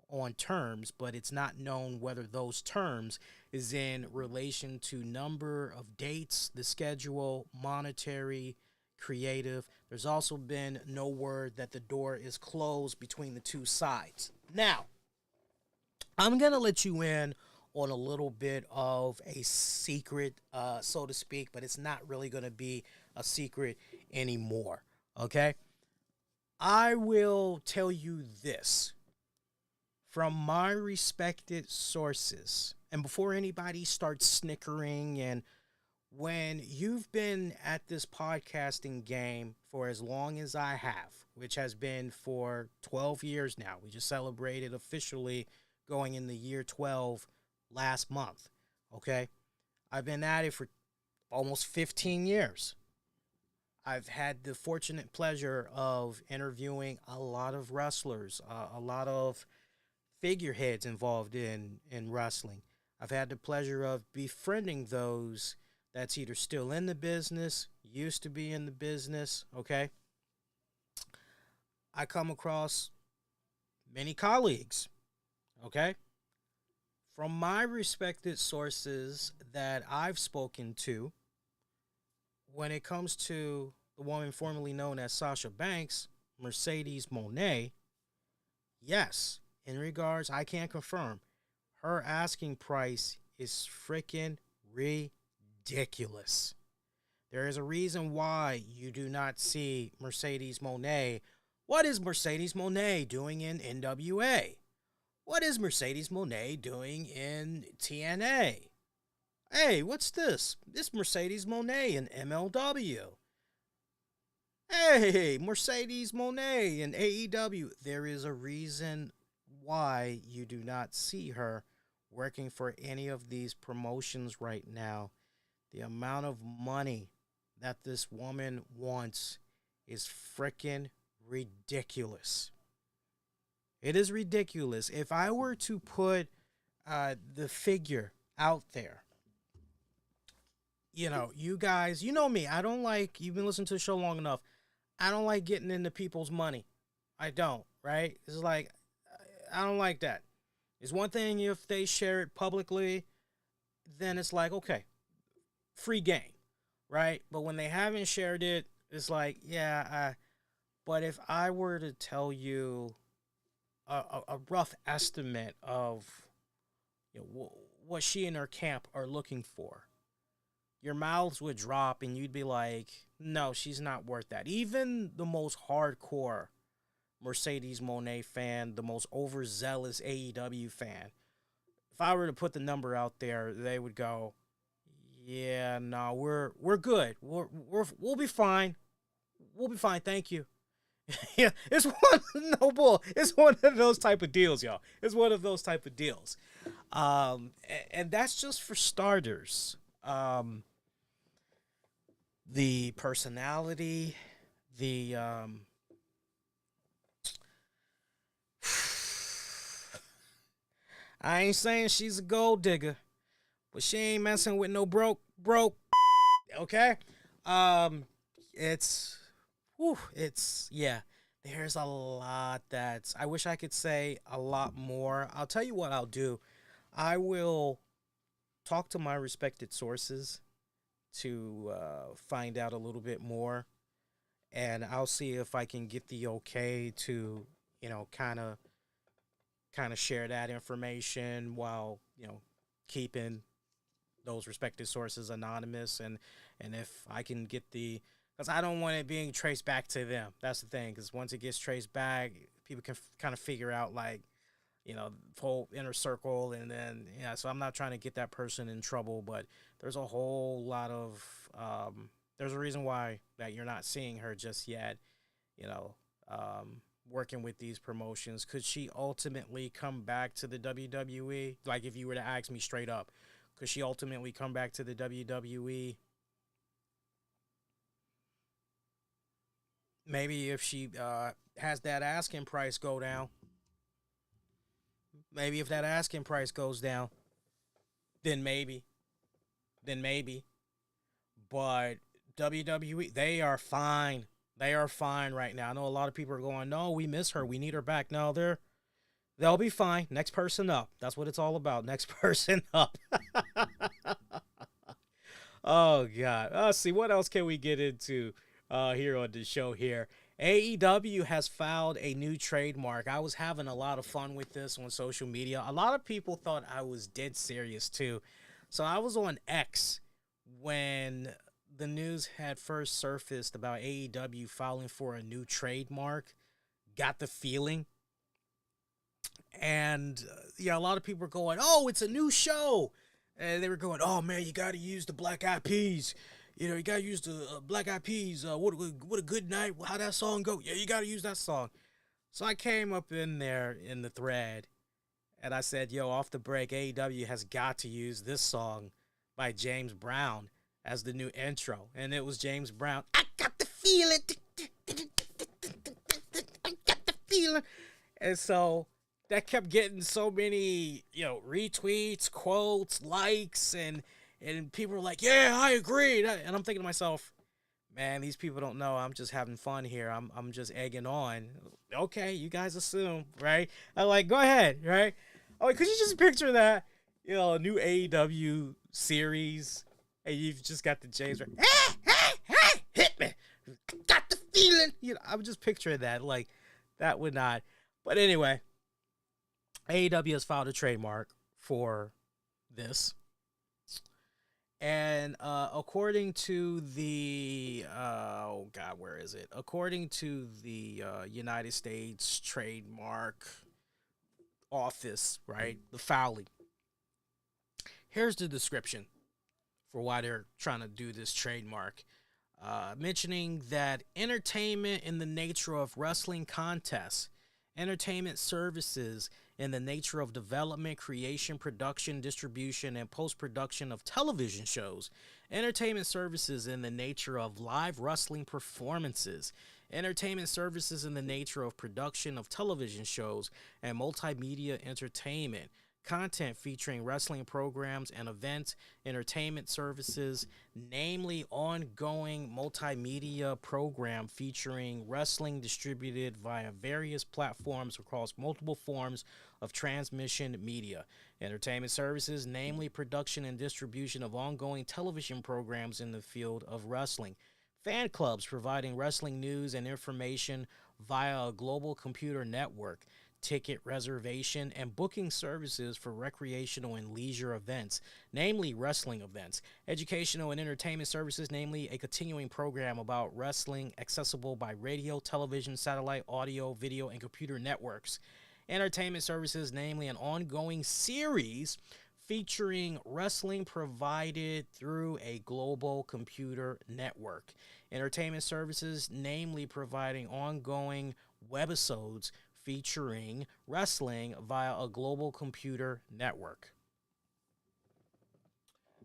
on terms, but it's not known whether those terms is in relation to number of dates, the schedule, monetary, creative. There's also been no word that the door is closed between the two sides. Now, I'm going to let you in on a little bit of a secret, so to speak, but it's not really going to be a secret anymore, okay? I will tell you this from my respected sources, and before anybody starts snickering, and when you've been at this podcasting game for as long as I have, which has been for 12 years now, we just celebrated officially going in the year 12 last month, okay? I've been at it for almost 15 years. I've had the fortunate pleasure of interviewing a lot of wrestlers, a lot of figureheads involved in wrestling. I've had the pleasure of befriending those that's either still in the business, used to be in the business, okay? I come across many colleagues, okay? From my respected sources that I've spoken to, when it comes to the woman formerly known as Sasha Banks, Mercedes Moné, yes, in regards, I can confirm, her asking price is freaking ridiculous. There is a reason why you do not see Mercedes Moné. What is Mercedes Moné doing in NWA? What is Mercedes Moné doing in TNA? Hey, what's this? This Mercedes Moné in MLW. Hey, Mercedes Moné in AEW. There is a reason why you do not see her working for any of these promotions right now. The amount of money that this woman wants is freaking ridiculous. It is ridiculous. If I were to put the figure out there, you know, you guys, you know me. I don't like, you've been listening to the show long enough. I don't like getting into people's money. I don't, right? It's like, I don't like that. It's one thing if they share it publicly, then it's like, okay, free game, right? But when they haven't shared it, it's like, yeah, but if I were to tell you a rough estimate of, you know, what she and her camp are looking for, your mouths would drop and you'd be like, no, she's not worth that. Even the most hardcore Mercedes Moné fan, the most overzealous AEW fan, if I were to put the number out there, they would go, yeah, no, we're good. We'll be fine. We'll be fine. Thank you. Yeah, it's one no bull. It's one of those type of deals, y'all. It's one of those type of deals. And that's just for starters. The personality, the I ain't saying she's a gold digger, but she ain't messing with no broke, okay? Yeah, there's a lot that's, I wish I could say a lot more. I'll tell you what I'll do. I will talk to my respected sources to find out a little bit more, and I'll see if I can get the okay to, you know, kind of share that information while, you know, keeping those respected sources anonymous, and if I can get the, because I don't want it being traced back to them. That's the thing, because once it gets traced back, people can kind of figure out, like, you know, the whole inner circle, and then, yeah, so I'm not trying to get that person in trouble, but there's a whole lot of, there's a reason why that you're not seeing her just yet, you know, working with these promotions. Could she ultimately come back to the WWE? Like, if you were to ask me straight up, could she ultimately come back to the WWE? Maybe if she has that asking price go down. Maybe if that asking price goes down, then maybe. But WWE, they are fine. They are fine right now. I know a lot of people are going, no, we miss her. We need her back. No, They'll be fine. Next person up. That's what it's all about. Next person up. Oh God. Let's see what else can we get into here on the show here. AEW has filed a new trademark. I was having a lot of fun with this on social media. A lot of people thought I was dead serious too. So I was on X when the news had first surfaced about AEW filing for a new trademark. Got the feeling. And yeah, a lot of people were going, "Oh, it's a new show." And they were going, "Oh man, you got to use the Black Eyed Peas. You know, you got to use the Black Eyed Peas. What a good night. How that song go? Yeah, you got to use that song." So I came up in there in the thread, and I said, "Yo, off the break, AEW has got to use this song by James Brown as the new intro." And it was James Brown. I got the feeling. I got the feeling. And so that kept getting so many, retweets, quotes, likes, and people were like, "Yeah, I agree." And I'm thinking to myself, man, these people don't know I'm just having fun here. I'm just egging on. Okay, you guys assume, right? I'm like, go ahead, right? Oh, could you just picture that? A new AEW series, and you've just got the James, hit me, got the feeling. I'm just picturing that. Like, that would not. But anyway, AEW has filed a trademark for this. And according to the, where is it? According to the United States Trademark Office, right? The filing. Here's the description for why they're trying to do this trademark. Mentioning that entertainment in the nature of wrestling contests, entertainment services in the nature of development, creation, production, distribution, and post-production of television shows, entertainment services in the nature of live wrestling performances, entertainment services in the nature of production of television shows and multimedia entertainment, content featuring wrestling programs and events, entertainment services, namely ongoing multimedia program featuring wrestling distributed via various platforms across multiple forms of transmission media, entertainment services, namely production and distribution of ongoing television programs in the field of wrestling, fan clubs providing wrestling news and information via a global computer network, ticket reservation and booking services for recreational and leisure events, namely wrestling events, educational and entertainment services, namely a continuing program about wrestling accessible by radio, television, satellite, audio, video, and computer networks, entertainment services, namely an ongoing series featuring wrestling provided through a global computer network, entertainment services, namely providing ongoing webisodes featuring wrestling via a global computer network.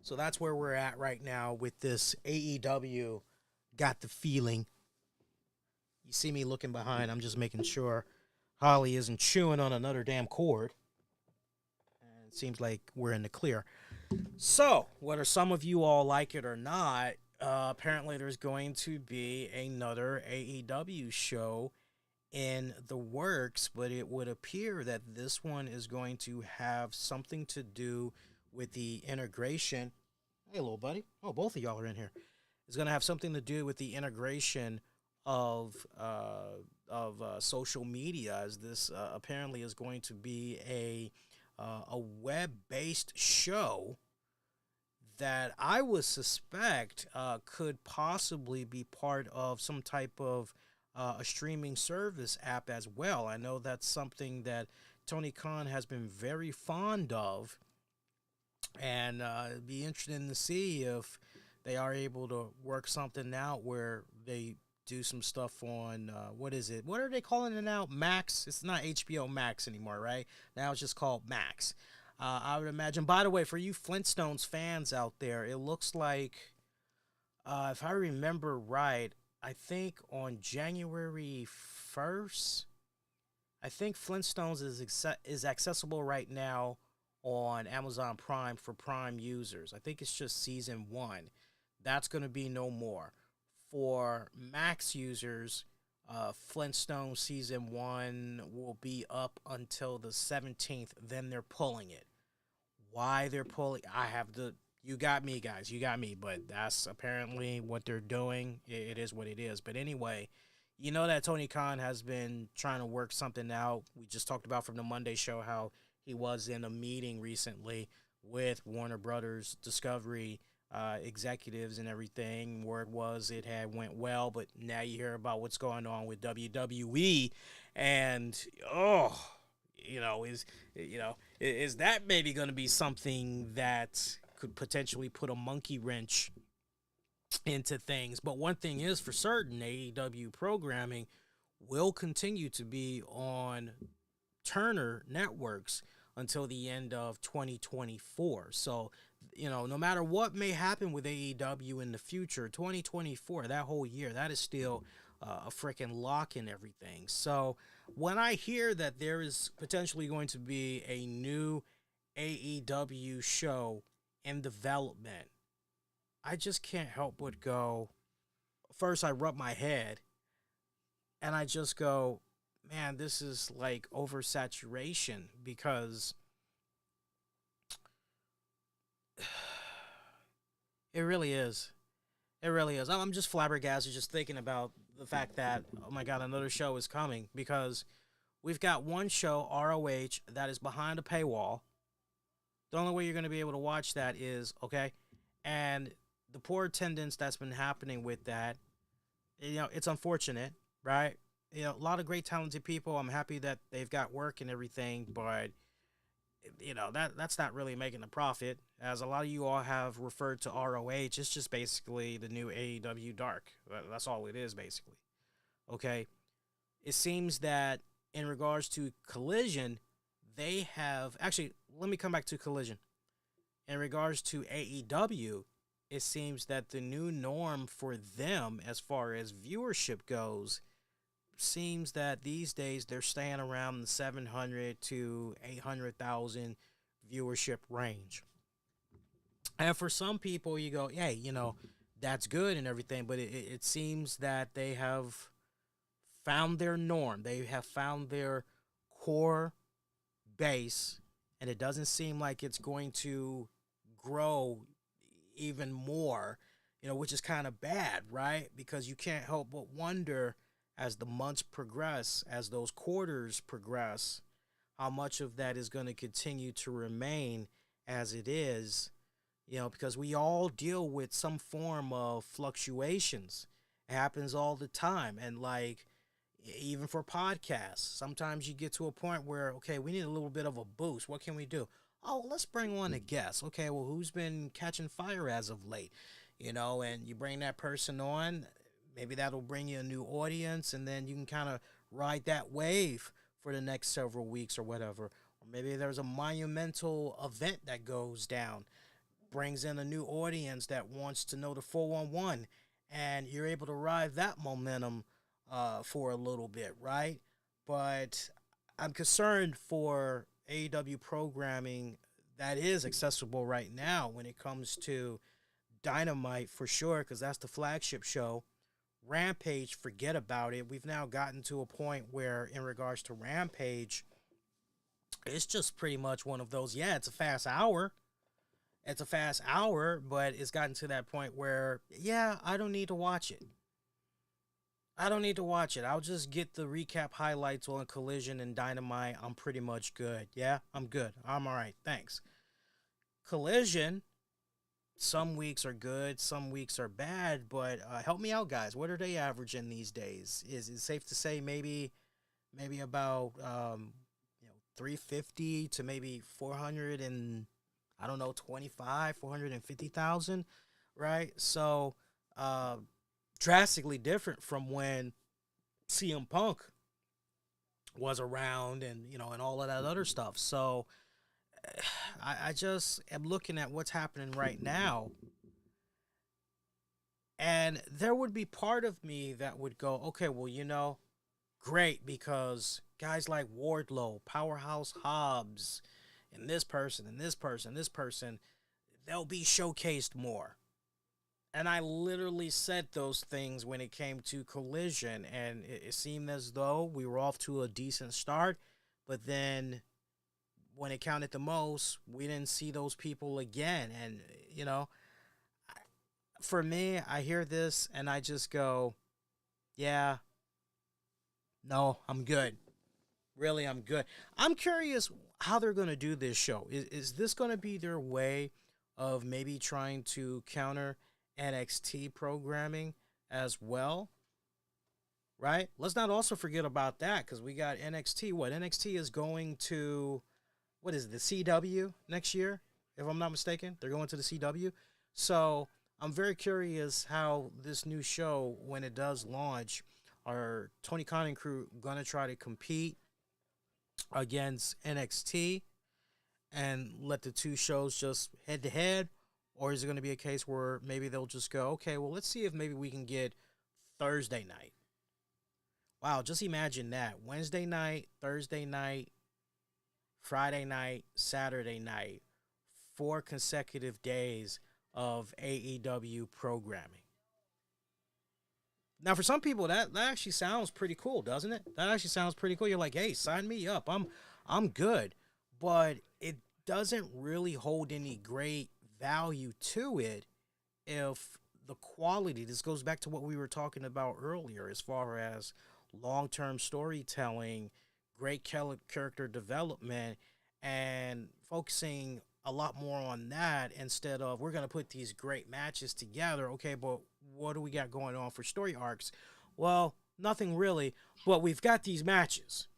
So that's where we're at right now with this AEW Got the Feeling. You see me looking behind. I'm just making sure Holly isn't chewing on another damn cord. And it seems like we're in the clear. So, whether some of you all like it or not, apparently there's going to be another AEW show in the works, but it would appear that this one is going to have something to do with the integration. Hey, little buddy. Oh, both of y'all are in here. It's going to have something to do with the integration of social media, as this apparently is going to be a web-based show that I would suspect could possibly be part of some type of a streaming service app as well. I know that's something that Tony Khan has been very fond of, and it'd be interesting to see if they are able to work something out where they do some stuff on, what is it? What are they calling it now? Max? It's not HBO Max anymore, right? Now it's just called Max. I would imagine, by the way, for you Flintstones fans out there, it looks like, if I remember right, I think on January 1st, I think Flintstones is accessible right now on Amazon Prime for Prime users. I think it's just season 1. That's going to be no more. For Max users, Flintstone season 1 will be up until the 17th. Then they're pulling it. Why they're pulling? I have the. You got me, guys. You got me. But that's apparently what they're doing. It is what it is. But anyway, you know that Tony Khan has been trying to work something out. We just talked about from the Monday show how he was in a meeting recently with Warner Brothers Discovery executives and everything. Word was it had went well, but now you hear about what's going on with WWE, and is that maybe going to be something that could potentially put a monkey wrench into things? But one thing is for certain, AEW programming will continue to be on Turner Networks until the end of 2024. So, no matter what may happen with AEW in the future, 2024, that whole year, that is still a freaking lock in everything. So when I hear that there is potentially going to be a new AEW show in development, I just can't help but go, first I rub my head and I just go, man, this is like oversaturation, because it really is. It really is. I'm just flabbergasted just thinking about the fact that, oh my God, another show is coming, because we've got one show, ROH, that is behind a paywall. The only way you're going to be able to watch that is, okay, and the poor attendance that's been happening with that, it's unfortunate, right? A lot of great talented people. I'm happy that they've got work and everything, but that's not really making a profit. As a lot of you all have referred to ROH, it's just basically the new AEW Dark. That's all it is, basically. Okay? It seems that in regards to Collision, they have... Actually, let me come back to Collision. In regards to AEW, it seems that the new norm for them as far as viewership goes seems that these days they're staying around the 700 to 800,000 viewership range. And for some people, you go, hey, that's good and everything, but it seems that they have found their norm. They have found their core base, and it doesn't seem like it's going to grow even more, which is kind of bad, right? Because you can't help but wonder, as the months progress, as those quarters progress, how much of that is going to continue to remain as it is, because we all deal with some form of fluctuations. It happens all the time. And like, even for podcasts, sometimes you get to a point where, okay, we need a little bit of a boost. What can we do? Oh, let's bring on a guest. Okay, well, who's been catching fire as of late? And you bring that person on. Maybe that'll bring you a new audience, and then you can kind of ride that wave for the next several weeks or whatever. Or maybe there's a monumental event that goes down, brings in a new audience that wants to know the 411, and you're able to ride that momentum for a little bit, right? But I'm concerned for AEW programming that is accessible right now when it comes to Dynamite, for sure, because that's the flagship show. Rampage, forget about it. We've now gotten to a point where, in regards to Rampage, it's just pretty much one of those, yeah, it's a fast hour. It's a fast hour, but it's gotten to that point where, yeah, I don't need to watch it. I don't need to watch it. I'll just get the recap highlights on Collision and Dynamite. I'm pretty much good. Yeah, I'm good. I'm all right. Thanks. Collision, some weeks are good, some weeks are bad, but help me out, guys. What are they averaging these days? Is it safe to say maybe about 350 to maybe 400 and I don't know 450,000, right? So drastically different from when CM Punk was around and and all of that other stuff. So I just am looking at what's happening right now, and there would be part of me that would go, okay, well, great, because guys like Wardlow, Powerhouse Hobbs, and this person, they'll be showcased more. And I literally said those things when it came to Collision, and it seemed as though we were off to a decent start, but then when it counted the most, we didn't see those people again. And, you know, for me, I hear this and I just go, yeah, no, I'm good. Really, I'm good. I'm curious how they're going to do this show. Is this going to be their way of maybe trying to counter NXT programming as well? Right? Let's not also forget about that because we got NXT. What NXT is going to, what is it, the CW next year? If I'm not mistaken, they're going to the CW. So I'm very curious how this new show, when it does launch, are Tony Khan and crew going to try to compete against NXT and let the two shows just head to head? Or is it going to be a case where maybe they'll just go, okay, well, let's see if maybe we can get Thursday night. Wow, just imagine that. Wednesday night, Thursday night, Friday night, Saturday night, 4 consecutive days of AEW programming. Now, for some people, that actually sounds pretty cool, doesn't it? That actually sounds pretty cool. You're like, hey, sign me up. I'm good. But it doesn't really hold any great value to it if the quality, this goes back to what we were talking about earlier as far as long-term storytelling, great character development, and focusing a lot more on that instead of we're going to put these great matches together. Okay, but what do we got going on for story arcs? Well, nothing really, but we've got these matches.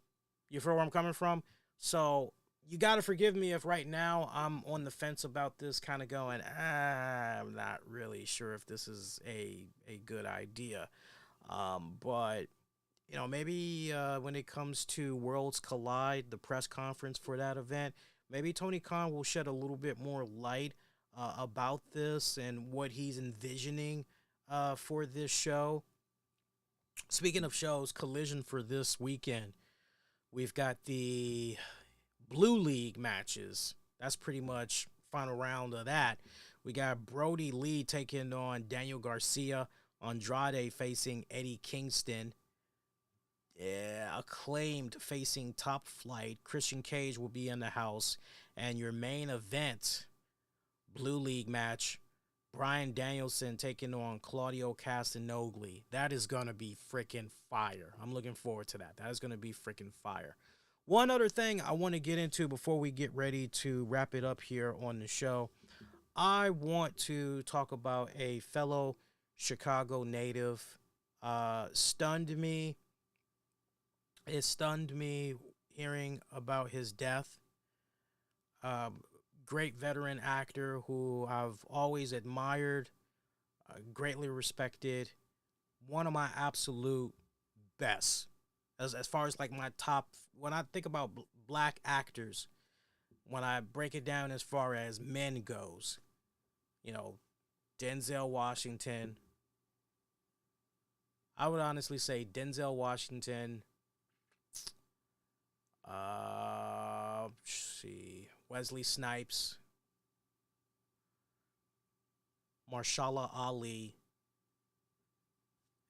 You feel where I'm coming from? So you got to forgive me if right now I'm on the fence about this, kind of going, I'm not really sure if this is a good idea. But, you know, maybe when it comes to Worlds Collide, the press conference for that event, maybe Tony Khan will shed a little bit more light about this and what he's envisioning for this show. Speaking of shows, Collision for this weekend, we've got the Blue League matches. That's pretty much final round of that. We got Brody Lee taking on Daniel Garcia, Andrade facing Eddie Kingston, Acclaimed facing Top Flight, Christian Cage will be in the house, and your main event, Blue League match, Bryan Danielson taking on Claudio Castagnoli. That is going to be freaking fire. I'm looking forward to that. That is going to be freaking fire. One other thing I want to get into before we get ready to wrap it up here on the show, I want to talk about a fellow Chicago native. Stunned me. It stunned me hearing about his death. Great veteran actor who I've always admired, greatly respected. One of my absolute best. As far as like my top, when I think about black actors, when I break it down as far as men goes, you know, Denzel Washington. I would honestly say Denzel Washington. Wesley Snipes, Marshala Ali,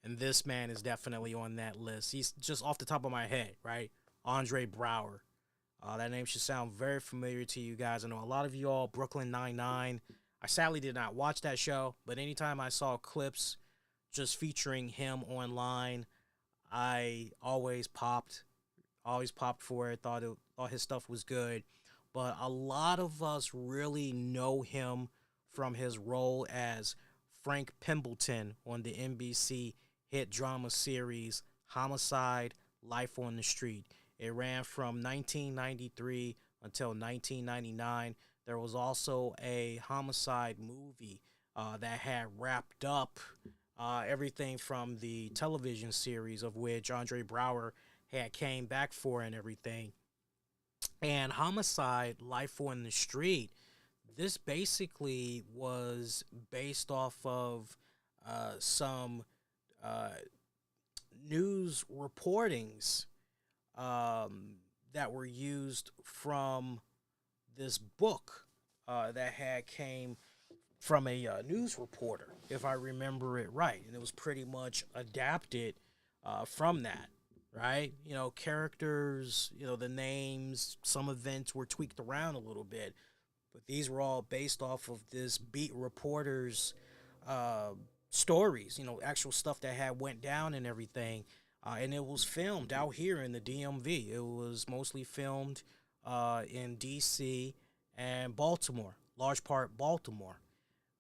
and this man is definitely on that list. He's just off the top of my head, right? Andre Braugher. That name should sound very familiar to you guys. I know a lot of you all, Brooklyn Nine-Nine. I sadly did not watch that show, but anytime I saw clips just featuring him online, I always popped for it. Thought his stuff was good. But a lot of us really know him from his role as Frank Pimbleton on the NBC hit drama series Homicide: Life on the Street. It ran from 1993 until 1999. There was also a Homicide movie that had wrapped up everything from the television series, of which Andre Braugher had came back for and everything. And Homicide: Life on the Street, this basically was based off of some news reportings that were used from this book that had came from a news reporter, if I remember it right, and it was pretty much adapted from that, right? You know, characters, you know, the names, some events were tweaked around a little bit, but these were all based off of this beat reporter's uh, stories, you know, actual stuff that had went down and everything. And it was filmed out here in the DMV. It was mostly filmed in DC and Baltimore, large part Baltimore.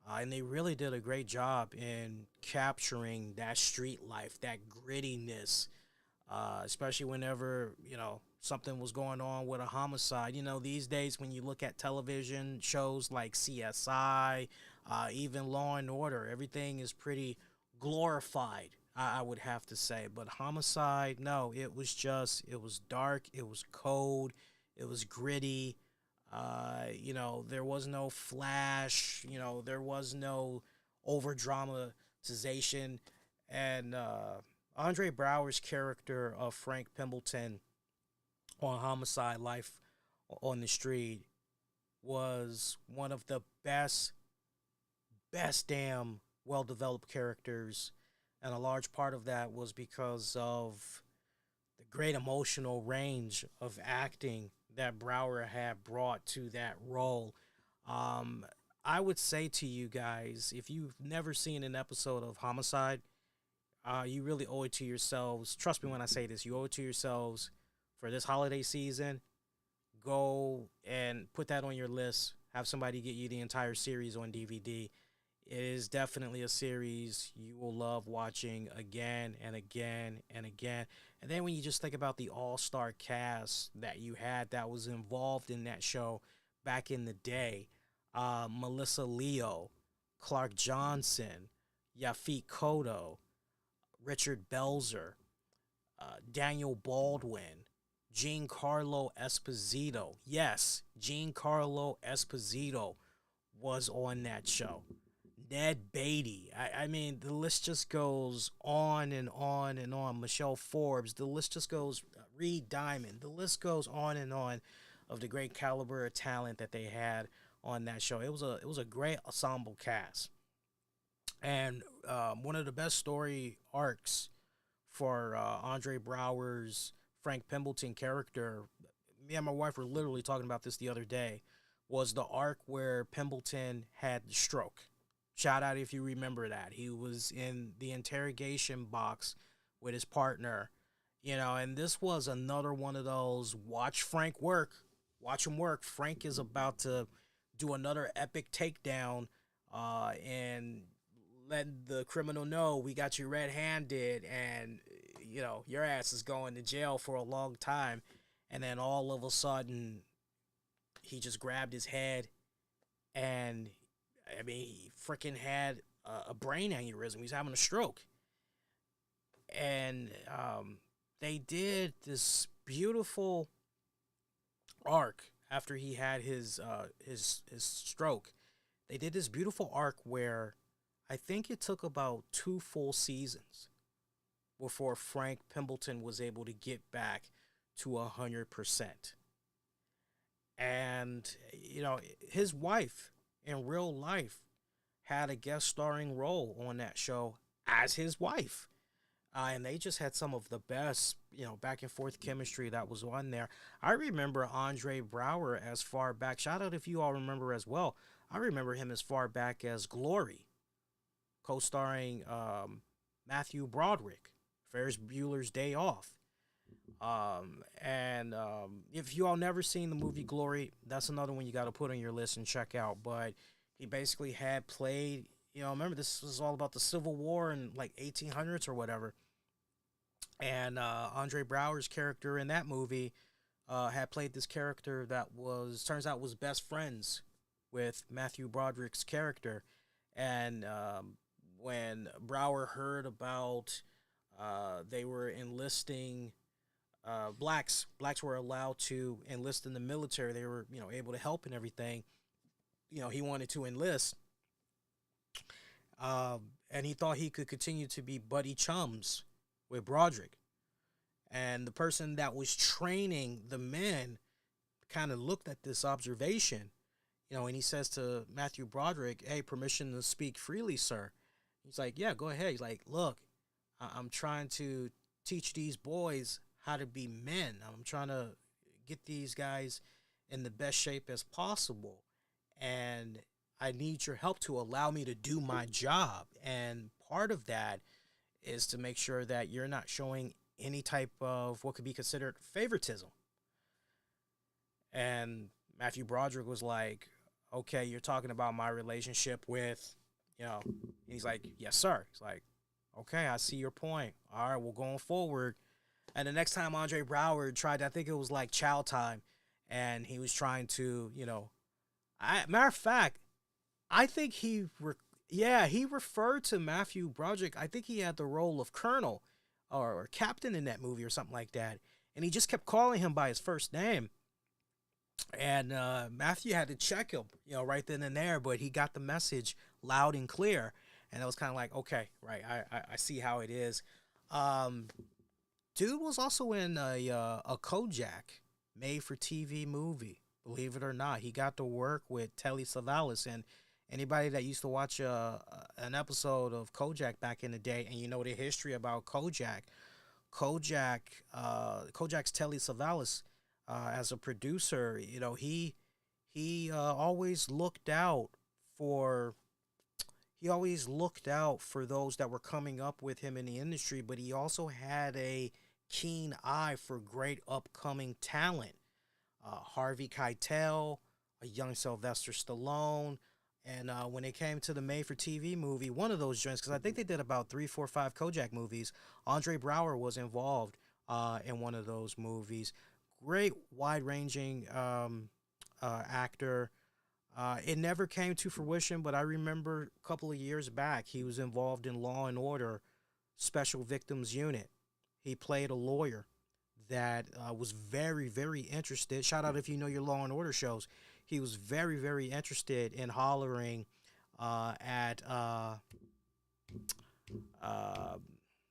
And they really did a great job in capturing that street life, that grittiness, especially whenever, you know, something was going on with a homicide. You know, these days when you look at television shows like CSI, even Law and Order, everything is pretty glorified, I would have to say. But homicide, no, it was dark, it was cold, it was gritty. You know, there was no flash, you know, there was no over dramatization. And Andre Braugher's character of Frank Pimbleton on Homicide Life on the Street was one of the best damn well developed characters. And a large part of that was because of the great emotional range of acting that Braugher had brought to that role. I would say to you guys, if you've never seen an episode of Homicide, you really owe it to yourselves. Trust me when I say this, you owe it to yourselves for this holiday season. Go and put that on your list. Have somebody get you the entire series on DVD. It is definitely a series you will love watching again and again and again. And then when you just think about the all-star cast that you had that was involved in that show back in the day, Melissa Leo, Clark Johnson, Yafit Kodo, Richard Belzer, Daniel Baldwin, Giancarlo Esposito. Yes, Giancarlo Esposito was on that show. Ned Beatty. I mean, the list just goes on and on and on. Michelle Forbes. The list just goes. Reed Diamond. The list goes on and on of the great caliber of talent that they had on that show. It was a great ensemble cast, and one of the best story arcs for Andre Braugher's Frank Pimbleton character. Me and my wife were literally talking about this the other day. Was the arc where Pimbleton had the stroke. Shout out if you remember that. He was in the interrogation box with his partner, you know, and this was another one of those watch Frank work. Watch him work. Frank is about to do another epic takedown and let the criminal know we got you red-handed and, you know, your ass is going to jail for a long time. And then all of a sudden, he just grabbed his head and I mean, he freaking had a brain aneurysm. He's having a stroke. And they did this beautiful arc after he had his stroke. They did this beautiful arc where I think it took about 2 full seasons before Frank Pimbleton was able to get back to 100%. And, you know, his wife in real life had a guest starring role on that show as his wife. And they just had some of the best, you know, back and forth chemistry that was on there. I remember Andre Braugher as far back. Shout out if you all remember as well. I remember him as far back as Glory, co-starring Matthew Broderick, Ferris Bueller's Day Off. If you all never seen the movie Glory, that's another one you got to put on your list and check out. But he basically had played, you know, remember this was all about the Civil War in like 1800s or whatever. And Andre Braugher's character in that movie had played this character that turns out was best friends with Matthew Broderick's character. And when Braugher heard about they were enlisting blacks were allowed to enlist in the military. They were, you know, able to help and everything. You know, he wanted to enlist. And he thought he could continue to be buddy chums with Broderick. And the person that was training the men kind of looked at this observation, and he says to Matthew Broderick, "Hey, permission to speak freely, sir." He's like, "Yeah, go ahead." He's like, "Look, I'm trying to teach these boys how to be men. I'm trying to get these guys in the best shape as possible. And I need your help to allow me to do my job. And part of that is to make sure that you're not showing any type of what could be considered favoritism." And Matthew Broderick was like, "Okay, you're talking about my relationship with, he's like, "Yes, sir." He's like, "Okay, I see your point. All right, well, going forward." And the next time Andre Braugher tried, I think it was like Chow Time, and he was trying to, matter of fact, I think he referred to Matthew Broderick. I think he had the role of Colonel or Captain in that movie or something like that. And he just kept calling him by his first name. And Matthew had to check him, right then and there, but he got the message loud and clear. And it was kind of like, okay, right, I see how it is. Dude was also in a Kojak made-for-TV movie. Believe it or not, he got to work with Telly Savalas, and anybody that used to watch an episode of Kojak back in the day, and you know the history about Kojak's Telly Savalas as a producer. He always looked out for those that were coming up with him in the industry, but he also had a keen eye for great upcoming talent. Harvey Keitel, a young Sylvester Stallone, and when it came to the made-for-TV movie, one of those joints, because I think they did about 3, 4, 5 Kojak movies, Andre Braugher was involved in one of those movies. Great wide-ranging actor. It never came to fruition, but I remember a couple of years back, he was involved in Law and Order Special Victims Unit. He played a lawyer that was very, very interested. Shout out if you know your Law and Order shows. He was very, very interested in hollering at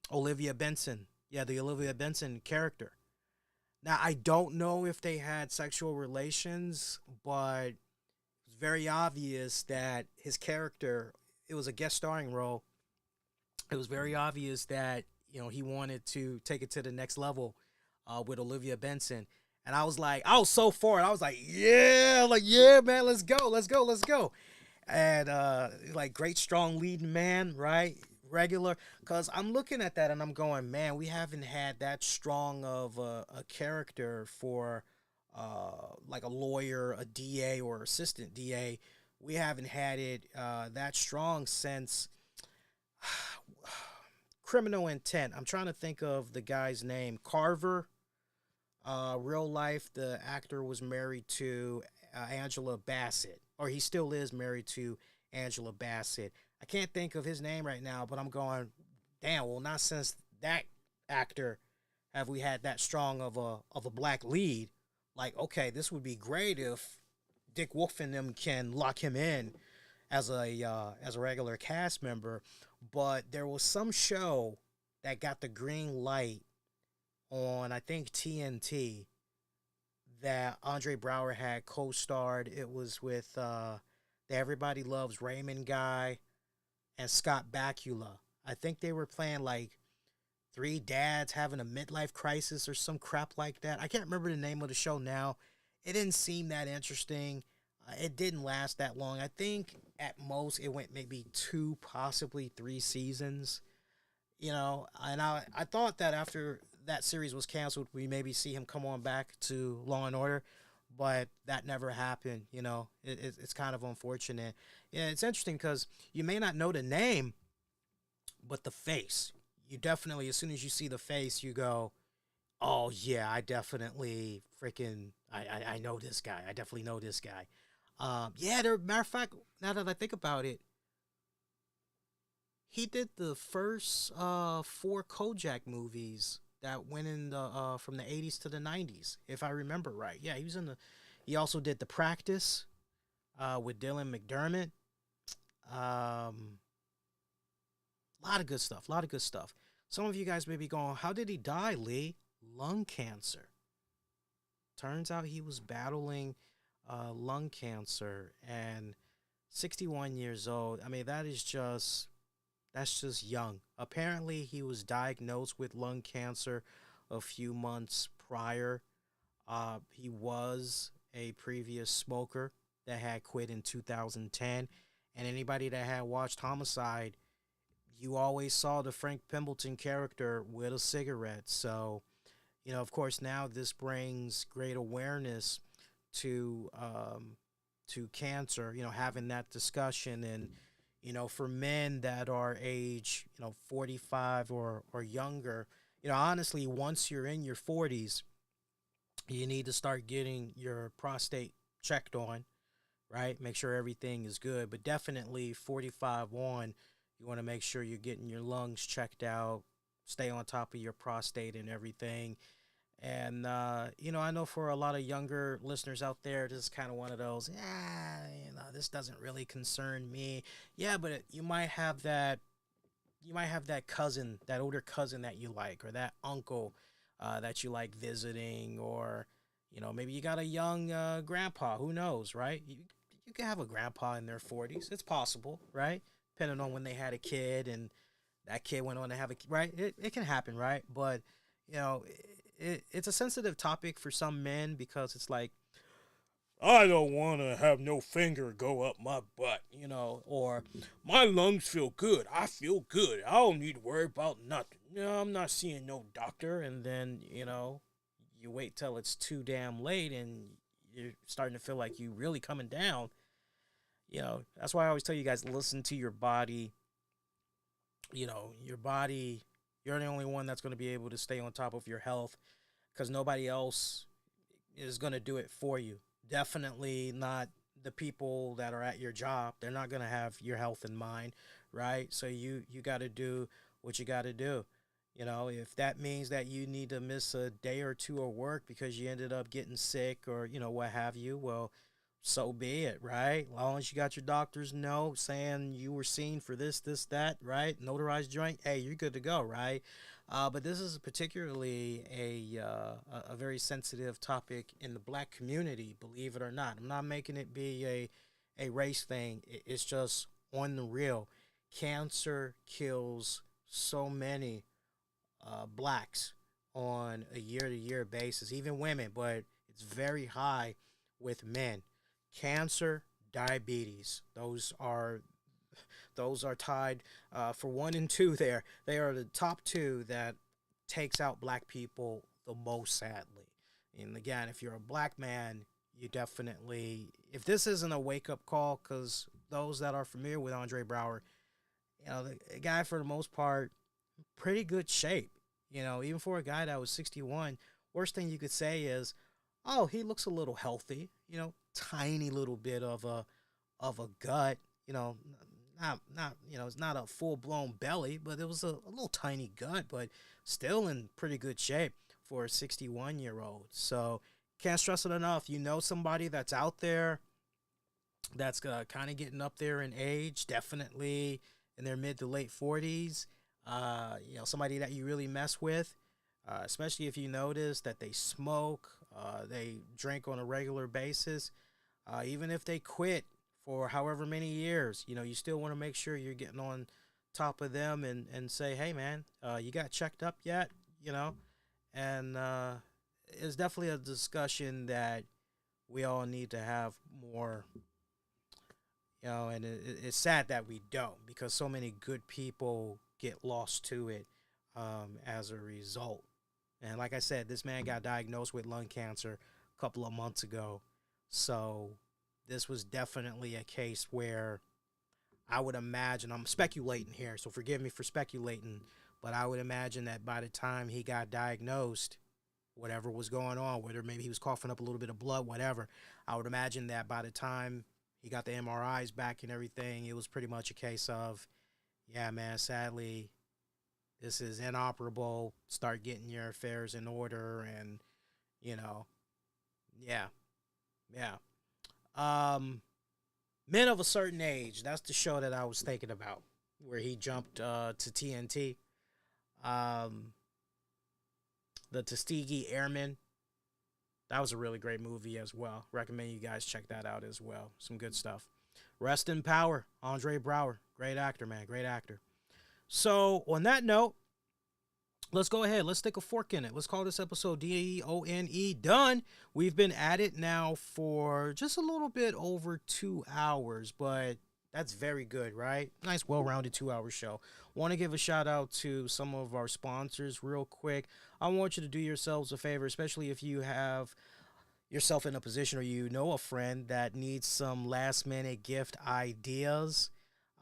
Olivia Benson. Yeah, the Olivia Benson character. Now, I don't know if they had sexual relations, but it's very obvious that his character, it was a guest starring role. It was very obvious that, he wanted to take it to the next level with Olivia Benson. And I was so for it. I was like, yeah, man, let's go. And great, strong leading man, right? Regular. Because I'm looking at that and I'm going, man, we haven't had that strong of a character for like a lawyer, a DA, or assistant DA. We haven't had it that strong since Criminal Intent. I'm trying to think of the guy's name. Carver. Real life, the actor was married to Angela Bassett, or he still is married to Angela Bassett. I can't think of his name right now, but I'm going, damn, well, not since that actor have we had that strong of a black lead. Like, okay, this would be great if Dick Wolf and them can lock him in as a regular cast member. But there was some show that got the green light on, I think, TNT that Andre Braugher had co-starred. It was with the Everybody Loves Raymond guy and Scott Bakula. I think they were playing like three dads having a midlife crisis or some crap like that. I can't remember the name of the show now. It didn't seem that interesting. It didn't last that long. I think at most it went maybe 2, possibly 3 seasons. And I thought that after that series was canceled, we maybe see him come on back to Law and Order, but that never happened. It's kind of unfortunate. Yeah, it's interesting because you may not know the name, but the face, you definitely, as soon as you see the face, you go, oh yeah, I definitely I know this guy. I definitely know this guy. Matter of fact, now that I think about it, he did the first 4 Kojak movies that went in the from the 80s to the 90s, if I remember right. Yeah, he also did The Practice with Dylan McDermott. A lot of good stuff. Some of you guys may be going, how did he die, Lee? Lung cancer. Turns out he was battling lung cancer, and 61 years old. I mean, that's just young. Apparently, he was diagnosed with lung cancer a few months prior. He was a previous smoker that had quit in 2010. And anybody that had watched Homicide, you always saw the Frank Pembleton character with a cigarette. So, of course, now this brings great awareness to cancer. Having that discussion, and for men that are age 45 or younger. Honestly, once you're in your 40s, you need to start getting your prostate checked on, right? Make sure everything is good. But definitely 45 on, you want to make sure you're getting your lungs checked out, stay on top of your prostate and everything. And, I know for a lot of younger listeners out there, this is kind of one of those, this doesn't really concern me. Yeah, but you might have that cousin, that older cousin that you like, or that uncle that you like visiting, or maybe you got a young grandpa. Who knows, right? You can have a grandpa in their 40s. It's possible, right? Depending on when they had a kid and that kid went on to have a right. It can happen, right? But it's a sensitive topic for some men because it's like, I don't want to have no finger go up my butt, or my lungs feel good. I feel good. I don't need to worry about nothing. I'm not seeing no doctor. And then, you wait till it's too damn late and you're starting to feel like you really coming down. That's why I always tell you guys, listen to your body. Your body, you're the only one that's going to be able to stay on top of your health because nobody else is going to do it for you. Definitely not the people that are at your job. They're not going to have your health in mind, right? So you got to do what you got to do. If that means that you need to miss a day or two of work because you ended up getting sick or, what have you, well, so be it, right? As long as you got your doctor's note saying you were seen for this, that, right? Notarized joint, hey, you're good to go, right? But this is particularly a very sensitive topic in the black community, believe it or not. I'm not making it be a race thing. It's just on the real. Cancer kills so many blacks on a year-to-year basis, even women, but it's very high with men. Cancer, diabetes, those are tied for 1 and 2 there. They are the top 2 that takes out black people the most, sadly. And again, if you're a black man, you definitely, if this isn't a wake-up call, because those that are familiar with Andre Braugher, the guy for the most part, pretty good shape. Even for a guy that was 61, worst thing you could say is, oh, he looks a little healthy, tiny little bit of a gut, not it's not a full blown belly, but it was a little tiny gut, but still in pretty good shape for a 61-year-old. So can't stress it enough. Somebody that's out there that's kind of getting up there in age, definitely in their mid to late 40s. Somebody that you really mess with, especially if you notice that they smoke, they drink on a regular basis. Even if they quit for however many years, you still want to make sure you're getting on top of them and say, hey, man, you got checked up yet? And it's definitely a discussion that we all need to have more, and it's sad that we don't, because so many good people get lost to it as a result. And like I said, this man got diagnosed with lung cancer a couple of months ago. So this was definitely a case where I would imagine, I'm speculating here, so forgive me for speculating, but I would imagine that by the time he got diagnosed, whatever was going on, whether maybe he was coughing up a little bit of blood, whatever, I would imagine that by the time he got the MRIs back and everything, it was pretty much a case of, yeah, man, sadly, this is inoperable. Start getting your affairs in order, and yeah. Men of a Certain Age. That's the show that I was thinking about, where he jumped to TNT. The Tuskegee Airmen. That was a really great movie as well. Recommend you guys check that out as well. Some good stuff. Rest in power, Andre Braugher. Great actor, man. Great actor. So, on that note, let's go ahead. Let's stick a fork in it. Let's call this episode DONE done. We've been at it now for just a little bit over 2 hours, but that's very good, right? Nice, well-rounded 2-hour show. Want to give a shout out to some of our sponsors real quick. I want you to do yourselves a favor, especially if you have yourself in a position or you know a friend that needs some last-minute gift ideas.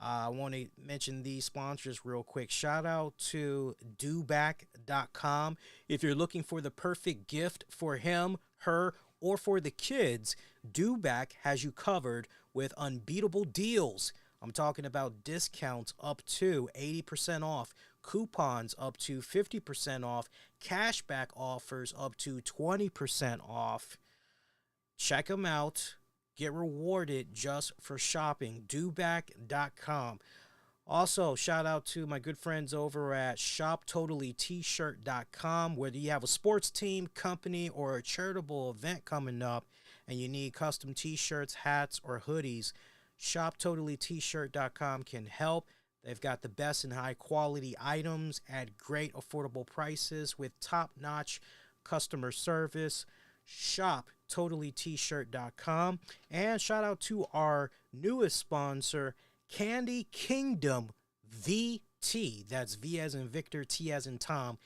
I want to mention these sponsors real quick. Shout out to doback.com. If you're looking for the perfect gift for him, her, or for the kids, Doback has you covered with unbeatable deals. I'm talking about discounts up to 80% off, coupons up to 50% off, cashback offers up to 20% off. Check them out. Get rewarded just for shopping. Doback.com. Also, shout out to my good friends over at ShopTotallyT-shirt.com. Whether you have a sports team, company, or a charitable event coming up and you need custom t-shirts, hats, or hoodies, ShopTotallyT-shirt.com can help. They've got the best and high quality items at great affordable prices with top-notch customer service. ShopTotallyT-shirt.com. And shout out to our newest sponsor, Candy Kingdom VT. That's V as in Victor, T as in Tom.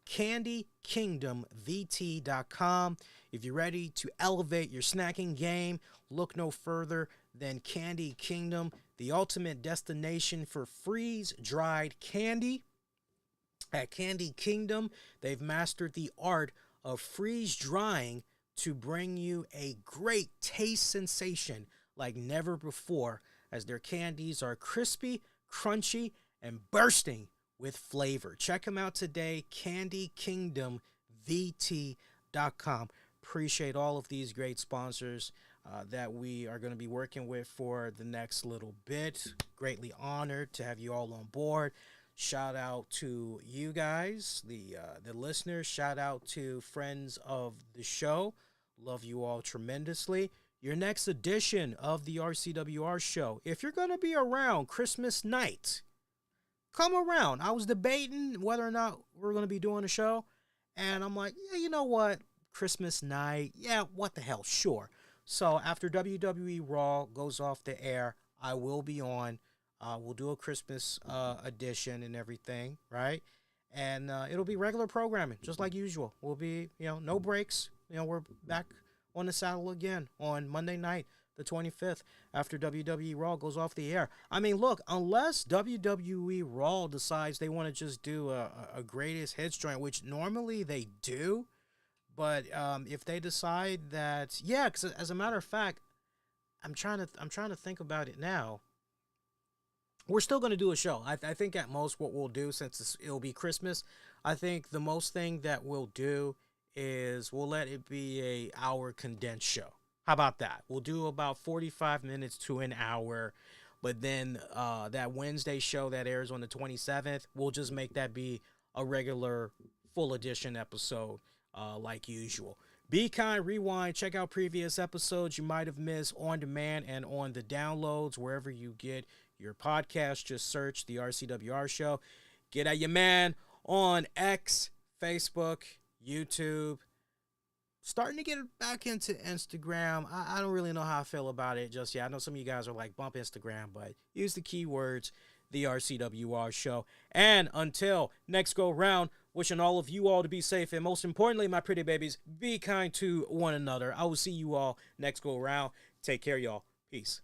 CandyKingdomVT.com. If you're ready to elevate your snacking game, look no further than Candy Kingdom, the ultimate destination for freeze-dried candy. At Candy Kingdom, they've mastered the art of freeze-drying to bring you a great taste sensation like never before, as their candies are crispy, crunchy, and bursting with flavor. Check them out today, CandyKingdomVT.com. Appreciate all of these great sponsors that we are going to be working with for the next little bit. Greatly honored to have you all on board. Shout out to you guys, the listeners. Shout out to friends of the show. Love you all tremendously. Your next edition of the RCWR show, if you're going to be around Christmas night, come around. I was debating whether or not we're going to be doing a show, and I'm like, yeah, you know what? Christmas night, yeah, what the hell, sure. So after WWE Raw goes off the air, I will be on. We'll do a Christmas edition and everything, right? And it'll be regular programming, just like usual. We'll be, no breaks. We're back on the saddle again on Monday night, the 25th, after WWE Raw goes off the air. I mean, look, unless WWE Raw decides they want to just do a greatest hits joint, which normally they do, but if they decide that, yeah, because as a matter of fact, I'm trying to think about it now. We're still going to do a show. I think at most what we'll do, since it'll be Christmas, I think the most thing that we'll do is we'll let it be a hour condensed show. How about that? We'll do about 45 minutes to an hour, but then that Wednesday show that airs on the 27th, we'll just make that be a regular full edition episode like usual. Be kind, rewind, check out previous episodes you might have missed on demand and on the downloads, wherever you get your podcast. Just search the RCWR show. Get at your man on X, Facebook, YouTube. Starting to get back into Instagram. I don't really know how I feel about it just yet. I know some of you guys are like, bump Instagram, but use the keywords, the RCWR show. And until next go round, wishing all of you all to be safe. And most importantly, my pretty babies, be kind to one another. I will see you all next go round. Take care, y'all. Peace.